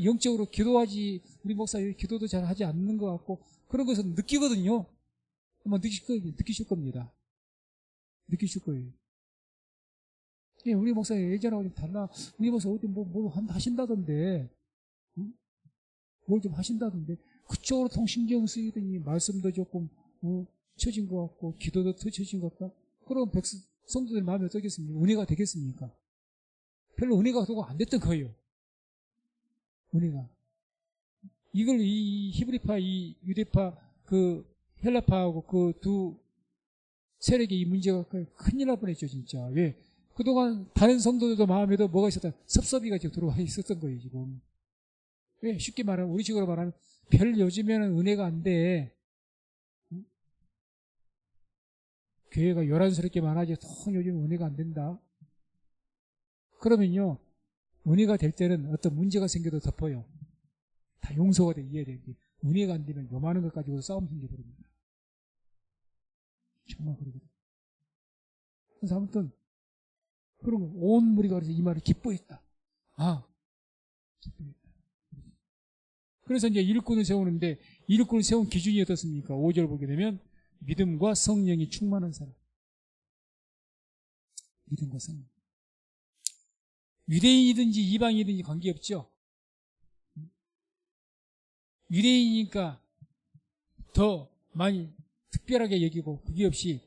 영적으로 기도하지 우리 목사님 기도도 잘 하지 않는 것 같고 그런 것은 느끼거든요. 아마 느끼실 겁니다. 느끼실 거예요. 예, 우리 목사님 예전하고 좀 달라. 우리 목사 어디 뭐 하신다던데 뭘 좀 하신다던데 그쪽으로 통 신경 쓰이더니 말씀도 조금 처진 것 같고 기도도 더 처진 것 같다. 그럼 성도들 마음이 어떻겠습니까? 은혜가 되겠습니까? 별로 은혜가 도가 안 됐던 거예요. 은혜가. 이걸 이 히브리파, 이 유대파, 그 헬라파하고 그 두 세력의 이 문제가 큰일 날 뻔했죠, 진짜. 왜? 그동안 다른 성도들도 마음에도 뭐가 있었다? 섭섭이가 지금 들어와 있었던 거예요, 지금. 왜? 쉽게 말하면, 우리식으로 말하면, 별 요즘에는 은혜가 안 돼. 응? 교회가 요란스럽게만 하지, 통 요즘 은혜가 안 된다. 그러면요, 은혜가 될 때는 어떤 문제가 생겨도 덮어요. 다 용서가 돼, 이해되게. 은혜가 안 되면 요만한 것 가지고 싸움 생겨버립니다. 정말 그러거든요. 그래서 아무튼, 그런 거, 온 무리가 그래서 이 말을 기뻐했다. 기뻐했다. 그래서 이제 일꾼을 세우는데, 일꾼을 세운 기준이 어떻습니까? 5절 보게 되면, 믿음과 성령이 충만한 사람. 믿음과 성령. 유대인이든지 이방인이든지 관계없죠. 유대인이니까 더 많이 특별하게 여기고 그게 없이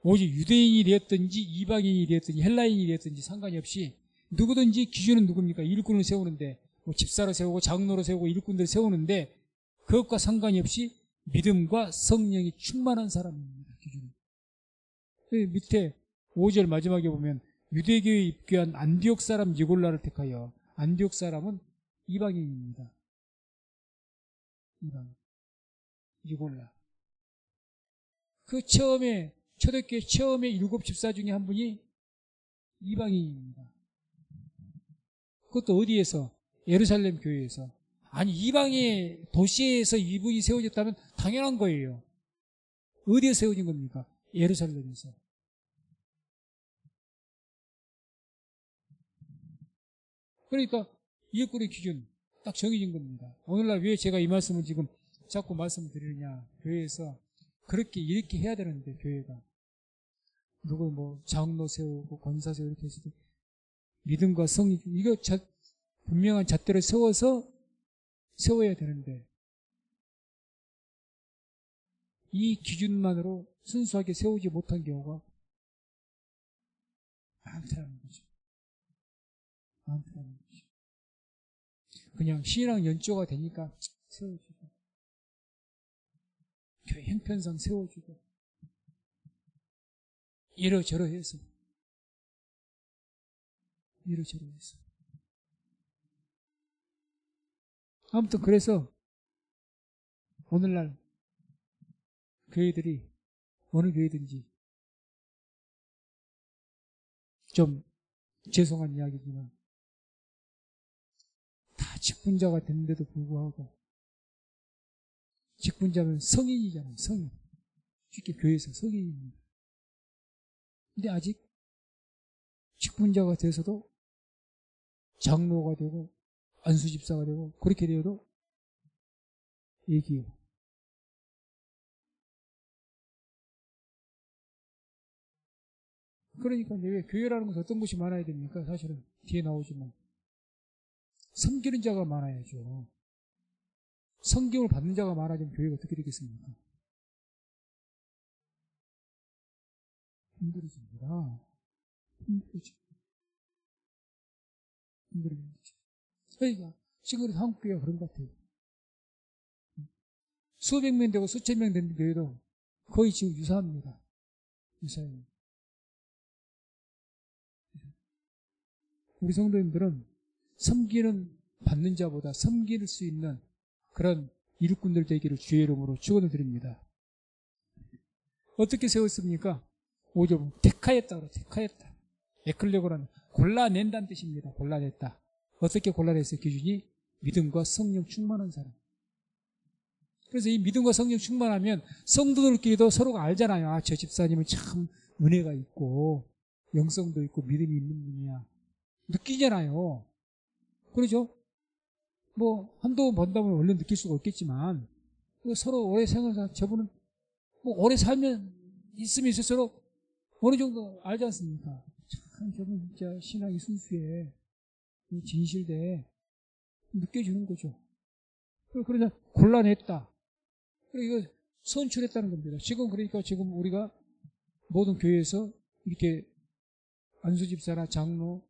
오직 유대인이 되었든지 이방인이 되었든지 헬라인이 되었든지 상관이 없이 누구든지 기준은 누굽니까? 일꾼을 세우는데 집사로 세우고 장로로 세우고 일꾼들을 세우는데 그것과 상관이 없이 믿음과 성령이 충만한 사람입니다. 기준은. 밑에 5절 마지막에 보면 유대교에 입교한 안디옥 사람 니골라를 택하여. 안디옥 사람은 이방인입니다. 이방인. 니골라. 그 처음에 초대교회 처음에 7 집사 중에 한 분이 이방인입니다. 그것도 어디에서? 예루살렘 교회에서. 아니 이방의 도시에서 이분이 세워졌다면 당연한 거예요. 어디에 세워진 겁니까? 예루살렘에서. 그러니까 이웃꾼의 기준 딱 정해진 겁니다. 오늘날 왜 제가 이 말씀을 지금 자꾸 말씀드리느냐. 교회에서 그렇게 이렇게 해야 되는데 교회가 누구 뭐 장로 세우고 권사 세우고 이렇게 해서 믿음과 성령 이거 분명한 잣대를 세워야 되는데 이 기준만으로 순수하게 세우지 못한 경우가 많다는 거죠. 많다는 거죠. 그냥 신앙 연조가 되니까 세워주고 교회 형편상 세워주고 이러저러 해서 이러저러 해서. 아무튼 그래서 오늘날 교회들이 어느 교회든지 좀 죄송한 이야기지만 다 직분자가 됐는데도 불구하고 직분자면 성인이잖아요. 성인. 쉽게 교회에서 성인입니다. 근데 아직 직분자가 돼서도 장로가 되고 안수집사가 되고 그렇게 되어도 얘기해요. 그러니까 왜 교회라는 것은 어떤 것이 많아야 됩니까? 사실은 뒤에 나오지만 섬기는 자가 많아야죠. 성경을 받는 자가 많아지면 교회가 어떻게 되겠습니까? 힘들어집니다. 힘들어져. 그러니까 지금 한국 교회가 그런 것 같아요. 수백 명 되고 수천 명 되는 교회도 거의 지금 유사합니다. 유사해요. 우리 성도님들은 섬기는 받는 자보다 섬길 수 있는 그런 일꾼들 되기를 주의 이름으로 축원을 드립니다. 어떻게 세웠습니까? 5절 택하였다 그래. 택하였다. 에클레고라는 골라낸다는 뜻입니다. 골라냈다. 어떻게 골라냈어요? 기준이 믿음과 성령 충만한 사람. 그래서 이 믿음과 성령 충만하면 성도들끼리도 서로가 알잖아요. 아, 저 집사님은 참 은혜가 있고 영성도 있고 믿음이 있는 분이야. 느끼잖아요. 그러죠? 뭐 한두 번 본다면 얼른 느낄 수가 없겠지만 서로 오래 생활해서 저분은 뭐 오래 살면 있으면 있을수록 어느 정도 알지 않습니까? 참 저분 진짜 신앙이 순수해, 진실돼 느껴지는 거죠. 그러자 곤란했다. 그리고 이거 선출했다는 겁니다. 지금 그러니까 지금 우리가 모든 교회에서 이렇게 안수집사나 장로,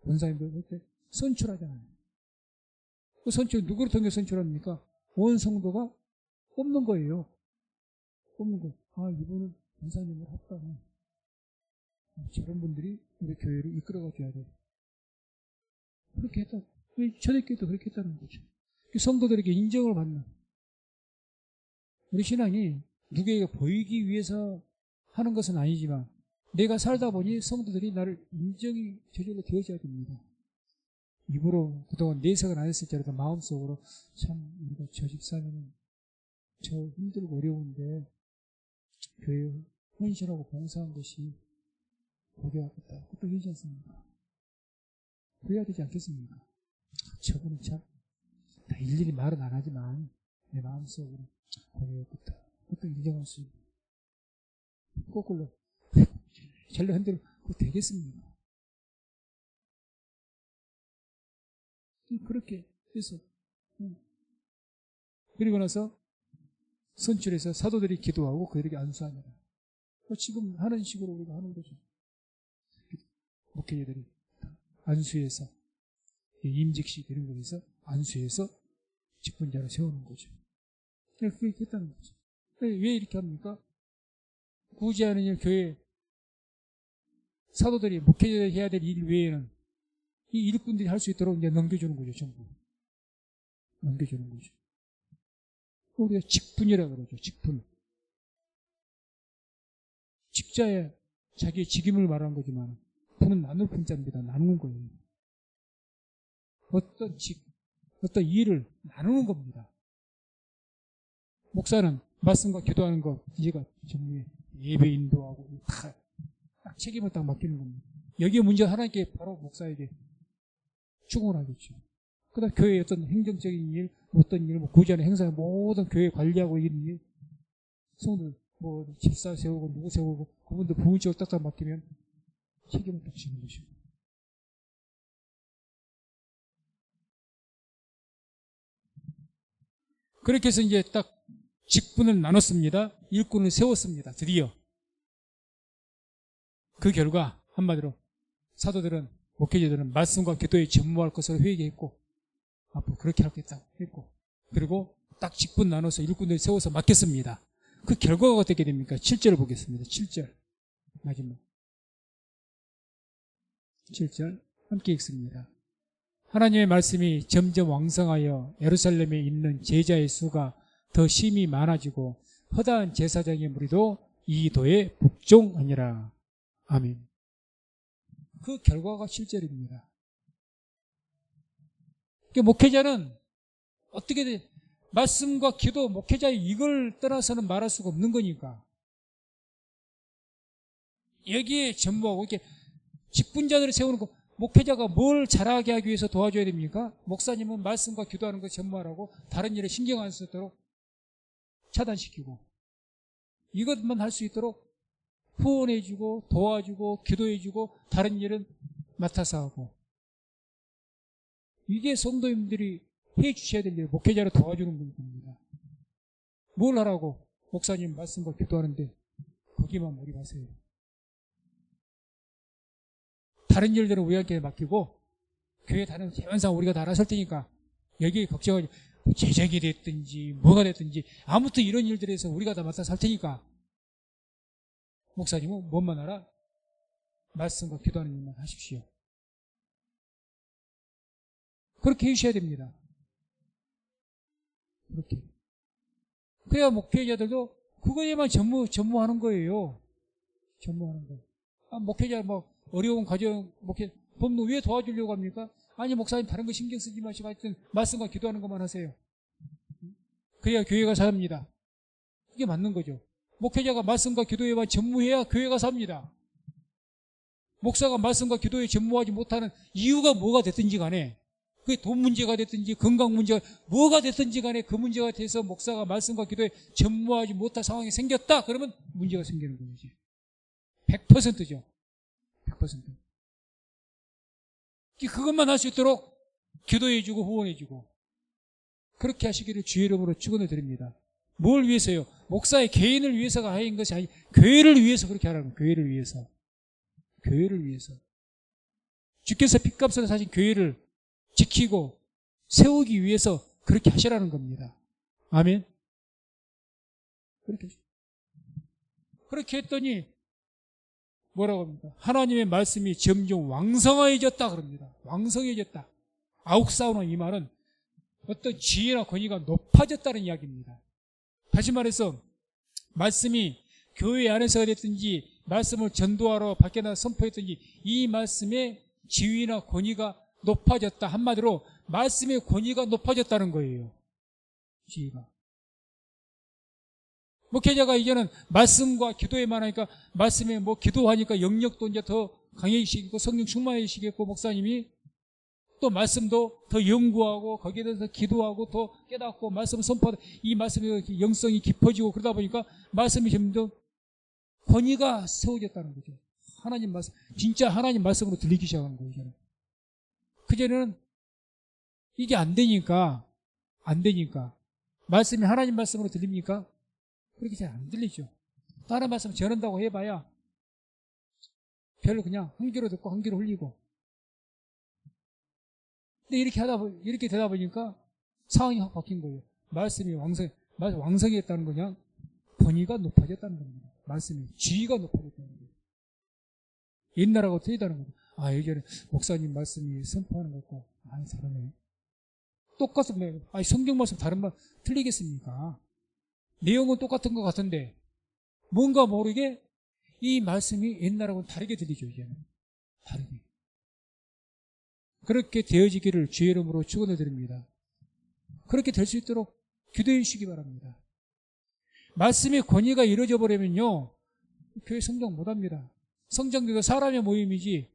권사님들 할 때 선출하잖아요. 그 선출 누구를 통해 선출합니까? 온 성도가 뽑는 거예요. 뽑는 거. 아, 이분은 권사님을 했다. 저런 분들이 우리 교회를 이끌어가 줘야 돼. 그렇게 했다. 초대교회도 그렇게 했다는 거죠. 성도들에게 인정을 받는. 우리 신앙이 누구에게 보이기 위해서 하는 것은 아니지만 내가 살다 보니 성도들이 나를 인정이 저절로 되어져야 됩니다. 입으로 그동안 내색은 안 했을지라도 마음속으로 참 우리가 저 집사님은 저 힘들고 어려운데 교회에 헌신하고 봉사한 것이 보게 하겠다. 그것도 되지 않습니까? 그래야 되지 않겠습니까? 저분은 참 다 일일이 말은 안 하지만 내 마음속으로 보여야겠다. 그것도 인정할 수 있는. 거꾸로 절로 흔들어 그거 되겠습니까? 그렇게 해서 그리고 나서 선출해서 사도들이 기도하고 그들에게 안수하느라 지금 하는 식으로 우리가 하는 거죠. 목회자들이 안수해서 임직식 이런 거에서 안수해서 직분자를 세우는 거죠. 그렇게 했다는 거죠. 왜 이렇게 합니까? 구제하는 일 교회 사도들이 목회자들이 해야 될 일 외에는 이 일꾼들이 할 수 있도록 이제 넘겨주는 거죠. 전부 넘겨주는 거죠. 우리가 직분이라고 그러죠. 직분. 직자에 자기의 직임을 말하는 거지만 분은 나눌 분자입니다. 나누는 거예요. 어떤 일을 나누는 겁니다. 목사는 말씀과 기도하는 거 이제가 정리해 예배 인도하고 다 딱 책임을 딱 맡기는 겁니다. 여기에 문제 하나님께 바로 목사에게 추궁을 하겠죠. 그 다음 교회의 어떤 행정적인 일, 어떤 일, 뭐 구제하는 행사, 모든 교회 관리하고 있는 일, 성들, 뭐 집사 세우고 누구 세우고 그분들 부문적으로 딱딱 맡기면 책임을 딱 지는 것이고. 그렇게 해서 이제 딱 직분을 나눴습니다. 일꾼을 세웠습니다. 드디어. 그 결과 한마디로 사도들은 목회자들은 말씀과 기도에 전무할 것으로 회개했고 앞으로 그렇게 하겠다고 했고 그리고 딱 직분 나눠서 일꾼들 세워서 맡겼습니다. 그 결과가 어떻게 됩니까? 7절을 보겠습니다. 7절 마지막 7절 함께 읽습니다. 하나님의 말씀이 점점 왕성하여 예루살렘에 있는 제자의 수가 더 심히 많아지고 허다한 제사장의 무리도 이 도에 복종하니라. 아멘. 그 결과가 실제입니다. 그러니까 목회자는 어떻게든 말씀과 기도, 목회자의 이걸 떠나서는 말할 수가 없는 거니까 여기에 전무하고 이렇게 직분자들을 세우는 거, 목회자가 뭘 잘하게 하기 위해서 도와줘야 됩니까? 목사님은 말씀과 기도하는 거 전무하라고 다른 일에 신경 안 쓰도록 차단시키고 이것만 할 수 있도록 후원해주고 도와주고 기도해주고 다른 일은 맡아서 하고, 이게 성도님들이 해주셔야 될 일, 목회자를 도와주는 겁니다. 뭘 하라고? 목사님 말씀과 기도하는데 거기만 몰입하세요. 다른 일들은 우리한테 맡기고 교회 다른 재반상 우리가 다 알아서 할 테니까 여기에 걱정하지, 재정이 됐든지 뭐가 됐든지 아무튼 이런 일들에서 우리가 다 맡아서 할 테니까 목사님은 뭔만 알아? 말씀과 기도하는 일만 하십시오. 그렇게 해주셔야 됩니다. 그렇게. 그래야 목회자들도 그거에만 전무하는 거예요. 전무하는 거. 목회자 어려운 가정, 법무 왜 도와주려고 합니까? 아니, 목사님 다른 거 신경 쓰지 마시고 하여튼 말씀과 기도하는 것만 하세요. 그래야 교회가 삽니다. 그게 맞는 거죠. 목회자가 말씀과 기도에만 전무해야 교회가 삽니다. 목사가 말씀과 기도에 전무하지 못하는 이유가 뭐가 됐든지 간에, 그게 돈 문제가 됐든지 건강 문제가 뭐가 됐든지 간에 그 문제가 돼서 목사가 말씀과 기도에 전무하지 못할 상황이 생겼다, 그러면 문제가 생기는 거지. 100%죠. 100%. 그것만 할 수 있도록 기도해주고 후원해주고 그렇게 하시기를 주의 이름으로 축원을 드립니다. 뭘 위해서요? 목사의 개인을 위해서가 하는 것이 아니, 교회를 위해서 그렇게 하라는 거예요. 교회를 위해서. 교회를 위해서. 주께서 핏값으로 사신 교회를 지키고 세우기 위해서 그렇게 하시라는 겁니다. 아멘. 그렇게 했더니 뭐라고 합니까? 하나님의 말씀이 점점 왕성해졌다 그럽니다. 왕성해졌다. 아욱사우는 이 말은 어떤 지혜나 권위가 높아졌다는 이야기입니다. 다시 말해서 말씀이 교회 안에서가 됐든지 말씀을 전도하러 밖에 나가 선포했든지 이 말씀의 지위나 권위가 높아졌다. 한마디로 말씀의 권위가 높아졌다는 거예요. 지혜가. 목회자가 이제는 말씀과 기도에만 하니까 말씀에 기도하니까 영역도 이제 더 강해지시고 성령 충만해지시겠고, 목사님이 또 말씀도 더 연구하고 거기에 대해서 기도하고 더 깨닫고 말씀을 선포하다 이 말씀의 영성이 깊어지고 그러다 보니까 말씀이 점점 권위가 세워졌다는 거죠. 하나님 말씀, 진짜 하나님 말씀으로 들리기 시작하는 거예요. 이제는. 그전에는 이게 안 되니까 말씀이 하나님 말씀으로 들립니까? 그렇게 잘 안 들리죠. 다른 말씀 전한다고 해봐야 별로 그냥 한 귀로 듣고 한 귀로 흘리고. 근데 이렇게 되다 보니까 상황이 확 바뀐 거예요. 말씀이 왕성했다는 거냐? 권위가 높아졌다는 겁니다. 말씀이 지위가 높아졌다는 거예요. 옛날하고 틀리다는 거죠. 예전에 목사님 말씀이 선포하는 것과 다르네. 똑같은 성경 말씀 다른 말 틀리겠습니까? 내용은 똑같은 것 같은데 뭔가 모르게 이 말씀이 옛날하고는 다르게 들리죠. 이제는 다르게. 그렇게 되어지기를 주의 이름으로 축원을 드립니다. 그렇게 될 수 있도록 기도해 주시기 바랍니다. 말씀의 권위가 이루어져 버리면요, 교회 성장 못합니다. 성장교회가 사람의 모임이지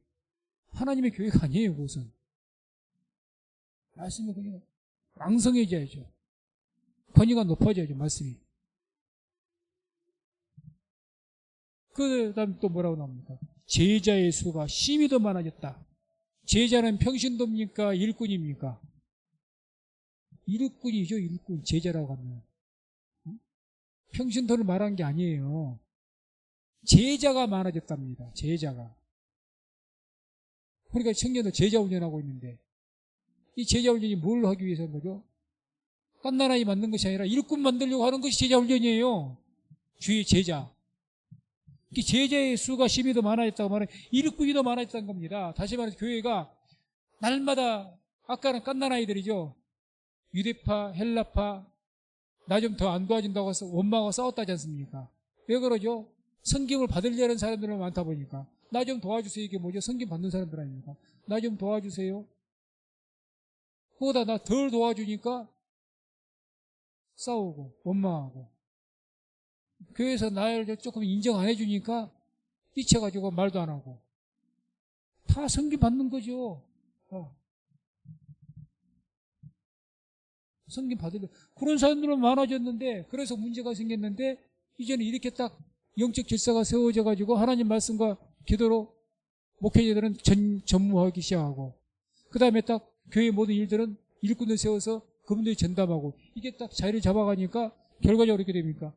하나님의 교회가 아니에요. 그것은 말씀의 권위가 왕성해져야죠. 권위가 높아져야죠. 말씀이. 그 다음 또 뭐라고 나옵니까? 제자의 수가 심히 더 많아졌다. 제자는 평신도입니까? 일꾼입니까? 일꾼이죠. 일꾼. 제자라고 하면 평신도를 말한 게 아니에요. 제자가 많아졌답니다. 제자가. 그러니까 청년들 제자 훈련하고 있는데 이 제자 훈련이 뭘 하기 위해서인 거죠? 깐나라이 만든 것이 아니라 일꾼 만들려고 하는 것이 제자 훈련이에요. 주의 제자. 제자의 수가 심히 더 많아졌다고 말하면 일꾼이 더 많아졌다는 겁니다. 다시 말해서 교회가 날마다 아까는 깐난 아이들이죠. 유대파, 헬라파, 나 좀 더 안 도와준다고 해서 원망하고 싸웠다지 않습니까? 왜 그러죠? 성김을 받으려는 사람들은 많다 보니까. 나 좀 도와주세요. 이게 뭐죠? 성김 받는 사람들 아닙니까? 나 좀 도와주세요. 그거보다 나 덜 도와주니까 싸우고 원망하고. 교회에서 나를 조금 인정 안 해주니까 삐쳐가지고 말도 안 하고. 다 성김 받는 거죠. 성김 받으려. 그런 사람들은 많아졌는데, 그래서 문제가 생겼는데, 이제는 이렇게 딱 영적 질서가 세워져 가지고 하나님 말씀과 기도로 목회자들은 전무하기 시작하고, 그 다음에 딱 교회 모든 일들은 일꾼을 세워서 그분들이 전담하고, 이게 딱 자리를 잡아가니까 결과적으로 어떻게 됩니까?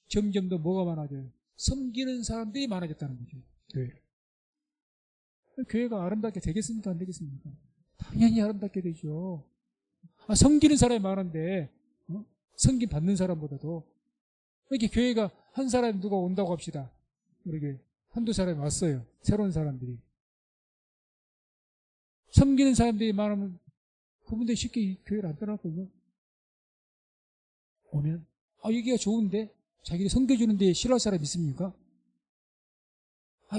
점점 더 뭐가 많아져요? 섬기는 사람들이 많아졌다는 거죠. 교회를. 교회가 아름답게 되겠습니까? 안 되겠습니까? 당연히 아름답게 되죠. 섬기는 사람이 많은데, 섬김 받는 사람보다도. 이렇게 교회가 한 사람이 누가 온다고 합시다. 이렇게 한두 사람이 왔어요. 새로운 사람들이. 섬기는 사람들이 많으면 그분들이 쉽게 이 교회를 안 떠났거든요. 오면, 여기가 좋은데? 자기를 섬겨주는데 싫어할 사람 있습니까?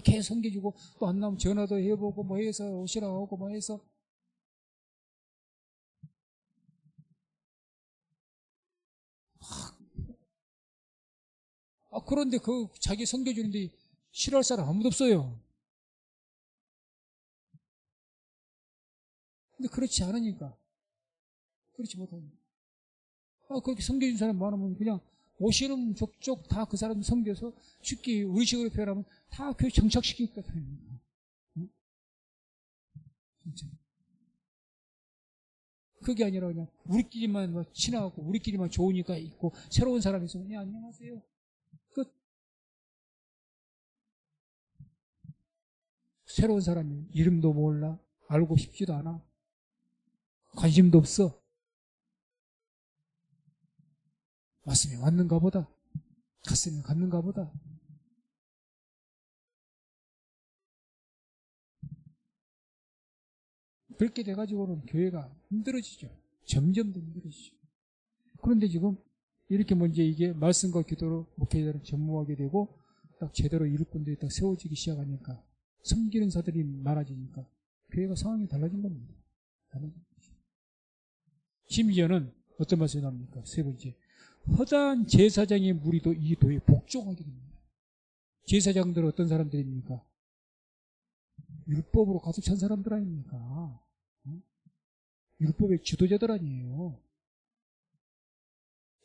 계속 섬겨주고, 또 안 나오면 전화도 해보고, 뭐 해서 오시라고 하고, 뭐 해서. 그런데 자기 섬겨주는데 싫어할 사람 아무도 없어요. 근데 그렇지 않으니까. 그렇지 못하니까. 그렇게 섬겨준 사람 많으면 그냥 오시는 족족 다 그 사람 섬겨서 쉽게 우리식으로 표현하면 다 교회 정착시킬 것 같아요. 응? 진짜. 그게 아니라 그냥 우리끼리만 친하고 우리끼리만 좋으니까 있고 새로운 사람이 있으면 안녕하세요. 끝. 새로운 사람이 이름도 몰라. 알고 싶지도 않아. 관심도 없어. 왔으면 왔는가 보다. 갔으면 갔는가 보다. 그렇게 돼가지고는 교회가 힘들어지죠. 점점 더 힘들어지죠. 그런데 지금 이렇게 먼저 이게 말씀과 기도로 목회자들은 전무하게 되고 딱 제대로 일꾼들이 딱 세워지기 시작하니까 섬기는 사들이 많아지니까 교회가 상황이 달라진 겁니다. 심지어는 어떤 말씀이 나옵니까? 세 번째, 허다한 제사장의 무리도 이 도에 복종하게 됩니다. 제사장들은 어떤 사람들입니까? 율법으로 가득 찬 사람들 아닙니까? 율법의 지도자들 아니에요.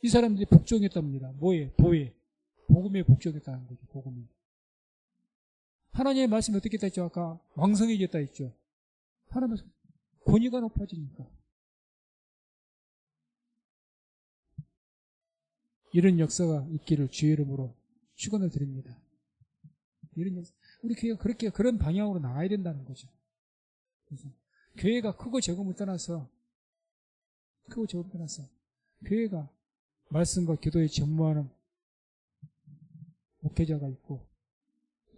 이 사람들이 복종했답니다. 뭐에? 도에. 복음에 복종했다는 거죠. 복음에. 하나님의 말씀이 어떻게 됐죠? 아까 왕성해졌다 했죠. 하나님의 권위가 높아지니까. 이런 역사가 있기를 주의 이름으로 축원을 드립니다. 이런 역사, 우리 교회가 그렇게 그런 방향으로 나가야 된다는 거죠. 그래서 교회가 크고 적음을 떠나서 교회가 말씀과 기도에 전무하는 목회자가 있고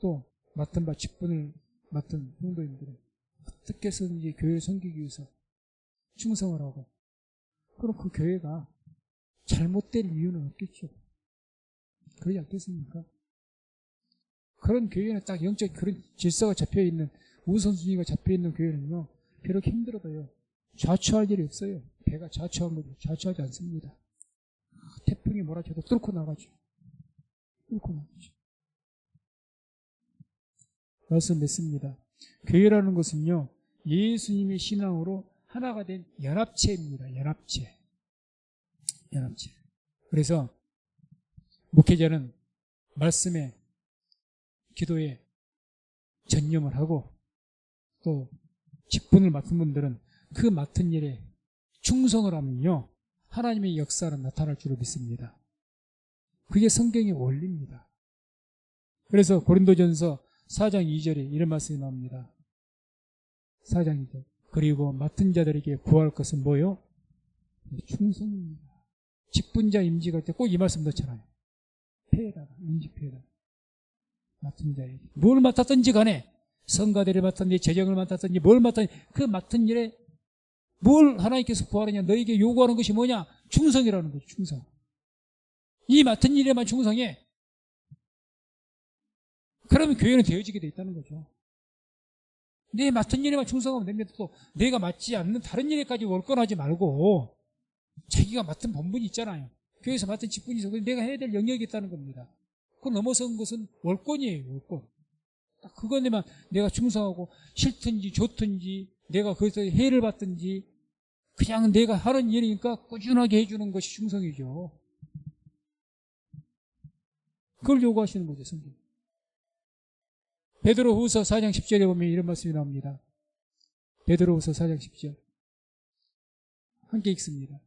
또 맡은 바 직분을 맡은 성도님들은 어떻게 해서든지 교회를 섬기기 위해서 충성을 하고 그럼 그 교회가 잘못될 이유는 없겠죠. 그러지 않겠습니까? 그런 교회는 딱 영적 그런 질서가 잡혀있는 우선순위가 잡혀있는 교회는요 비록 힘들어도요 좌초할 일이 없어요. 배가 좌초한 거죠. 좌초하지 않습니다. 태풍이 몰아쳐도 뚫고 나가죠. 말씀 맺습니다. 교회라는 것은요 예수님의 신앙으로 하나가 된 연합체입니다. 연합체. 그래서 목회자는 말씀에 기도에 전념을 하고 또 직분을 맡은 분들은 그 맡은 일에 충성을 하면요 하나님의 역사는 나타날 줄을 믿습니다. 그게 성경의 원리입니다. 그래서 고린도전서 4장 2절에 이런 말씀이 나옵니다. 4장 2절. 그리고 맡은 자들에게 구할 것은 뭐요? 충성입니다. 직분자 임지가 때 꼭 이 말씀 넣잖아요. 임직패에다가 맡은 자에게 뭘 맡았든지 간에 성가대를 맡았니, 재정을 맡았니, 뭘 맡았니, 그 맡은 일에 뭘 하나님께서 구하느냐, 너에게 요구하는 것이 뭐냐? 충성이라는 거죠. 충성. 이 맡은 일에만 충성해. 그러면 교회는 되어지게 돼 있다는 거죠. 내 맡은 일에만 충성하면 됩니다. 또 내가 맡지 않는 다른 일에까지 월권하지 말고 자기가 맡은 본분이 있잖아요. 교회에서 맡은 직분이 있어. 내가 해야 될 영역이 있다는 겁니다. 그 넘어선 것은 월권이에요. 월권. 딱 그거에만 내가 충성하고 싫든지 좋든지 내가 거기서 해를 받든지 그냥 내가 하는 일이니까 꾸준하게 해주는 것이 충성이죠. 그걸 요구하시는 거죠. 성경. 베드로후서 4장 10절에 보면 이런 말씀이 나옵니다. 베드로후서 4장 10절 함께 읽습니다.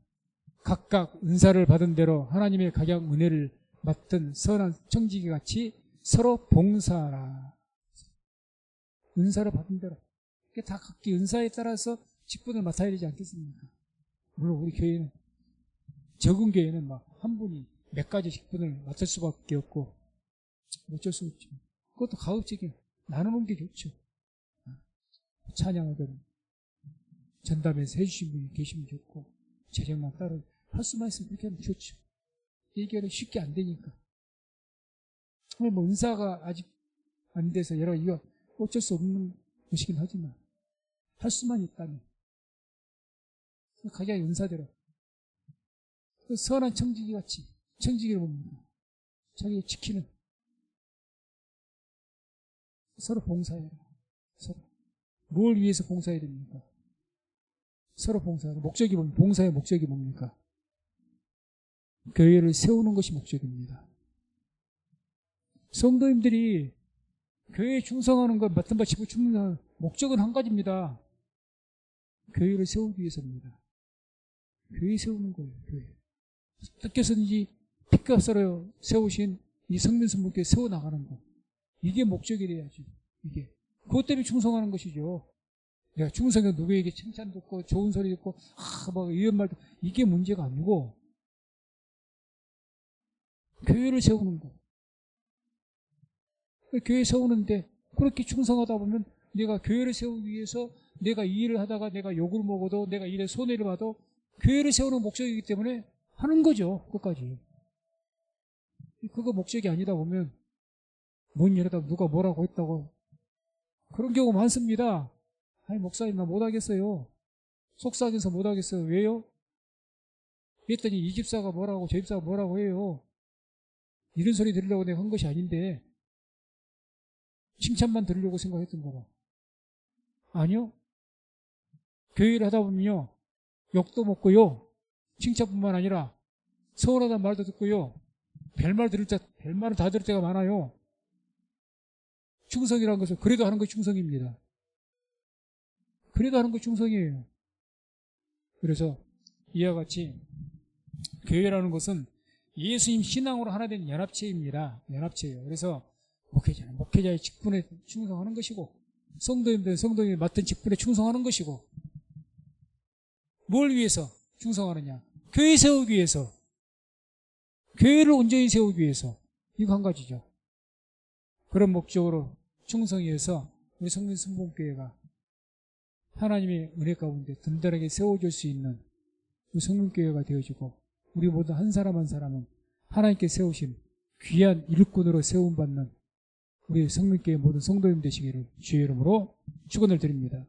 각각 은사를 받은 대로 하나님의 각양 은혜를 맡은 선한 청지기 같이 서로 봉사하라. 은사를 받은 대로. 이게 다 각기 은사에 따라서 직분을 맡아야 되지 않겠습니까? 물론 우리 교회는 적은 교회는 막 한 분이 몇 가지 직분을 맡을 수밖에 없고 어쩔 수 없죠. 그것도 가급적이 나누는 게 좋죠. 찬양하든 전담해서 해주신 분이 계시면 좋고 재정만 따로 할 수만 있으면 그렇게 하면 좋죠. 이게 쉽게 안 되니까. 뭐 은사가 아직 안 돼서 여러 이거 어쩔 수 없는 것이긴 하지만 할 수만 있다면 각자의 은사대로 그 선한 청지기 같이 청지기를 봅니다. 자기 지키는 서로 봉사해라. 서로 뭘 위해서 봉사해야 됩니까? 서로 봉사해라. 목적이 뭡니까? 봉사의 목적이 뭡니까? 교회를 세우는 것이 목적입니다. 성도님들이 교회에 충성하는 것, 맡은 바 지고 충성하는 목적은 한 가지입니다. 교회를 세우기 위해서입니다. 교회 세우는 거예요. 교회. 어떻게든지 피값으로 세우신 이 성민성문교회 세워나가는 것. 이게 목적이 돼야지. 이게. 그것 때문에 충성하는 것이죠. 내가 충성해 누구에게 칭찬 듣고 좋은 소리 듣고 막 이런 말도 이게 문제가 아니고 교회를 세우는 거. 교회 세우는데 그렇게 충성하다 보면 내가 교회를 세우기 위해서 내가 이 일을 하다가 내가 욕을 먹어도 내가 일에 손해를 봐도 교회를 세우는 목적이기 때문에 하는 거죠. 끝까지. 그거 목적이 아니다 보면 문 열어다 누가 뭐라고 했다고 그런 경우 많습니다. 아니 목사님 나 못하겠어요. 속상해서 못하겠어요. 왜요? 그랬더니 이 집사가 뭐라고 저 집사가 뭐라고 해요. 이런 소리 들으려고 내가 한 것이 아닌데 칭찬만 들으려고 생각했던 거라. 아니요. 교회를 하다 보면요. 욕도 먹고요. 칭찬뿐만 아니라 서운하다는 말도 듣고요. 별말을 다 들을 때가 많아요. 충성이라는 것은 그래도 하는 것이 충성입니다. 그래도 하는 것이 충성이에요. 그래서 이와 같이 교회라는 것은 예수님 신앙으로 하나 된 연합체입니다. 연합체예요. 그래서 목회자의 직분에 충성하는 것이고 성도님들이 맡은 직분에 충성하는 것이고 뭘 위해서 충성하느냐? 교회 세우기 위해서 교회를 온전히 세우기 위해서 이거 한 가지죠. 그런 목적으로 충성해서 우리 성민성봉교회가 하나님의 은혜 가운데 든든하게 세워줄 수 있는 우리 성민교회가 되어지고 우리 모두 한 사람 한 사람은 하나님께 세우신 귀한 일꾼으로 세움받는 우리 성민교회 모든 성도님 되시기를 주의 이름으로 축원을 드립니다.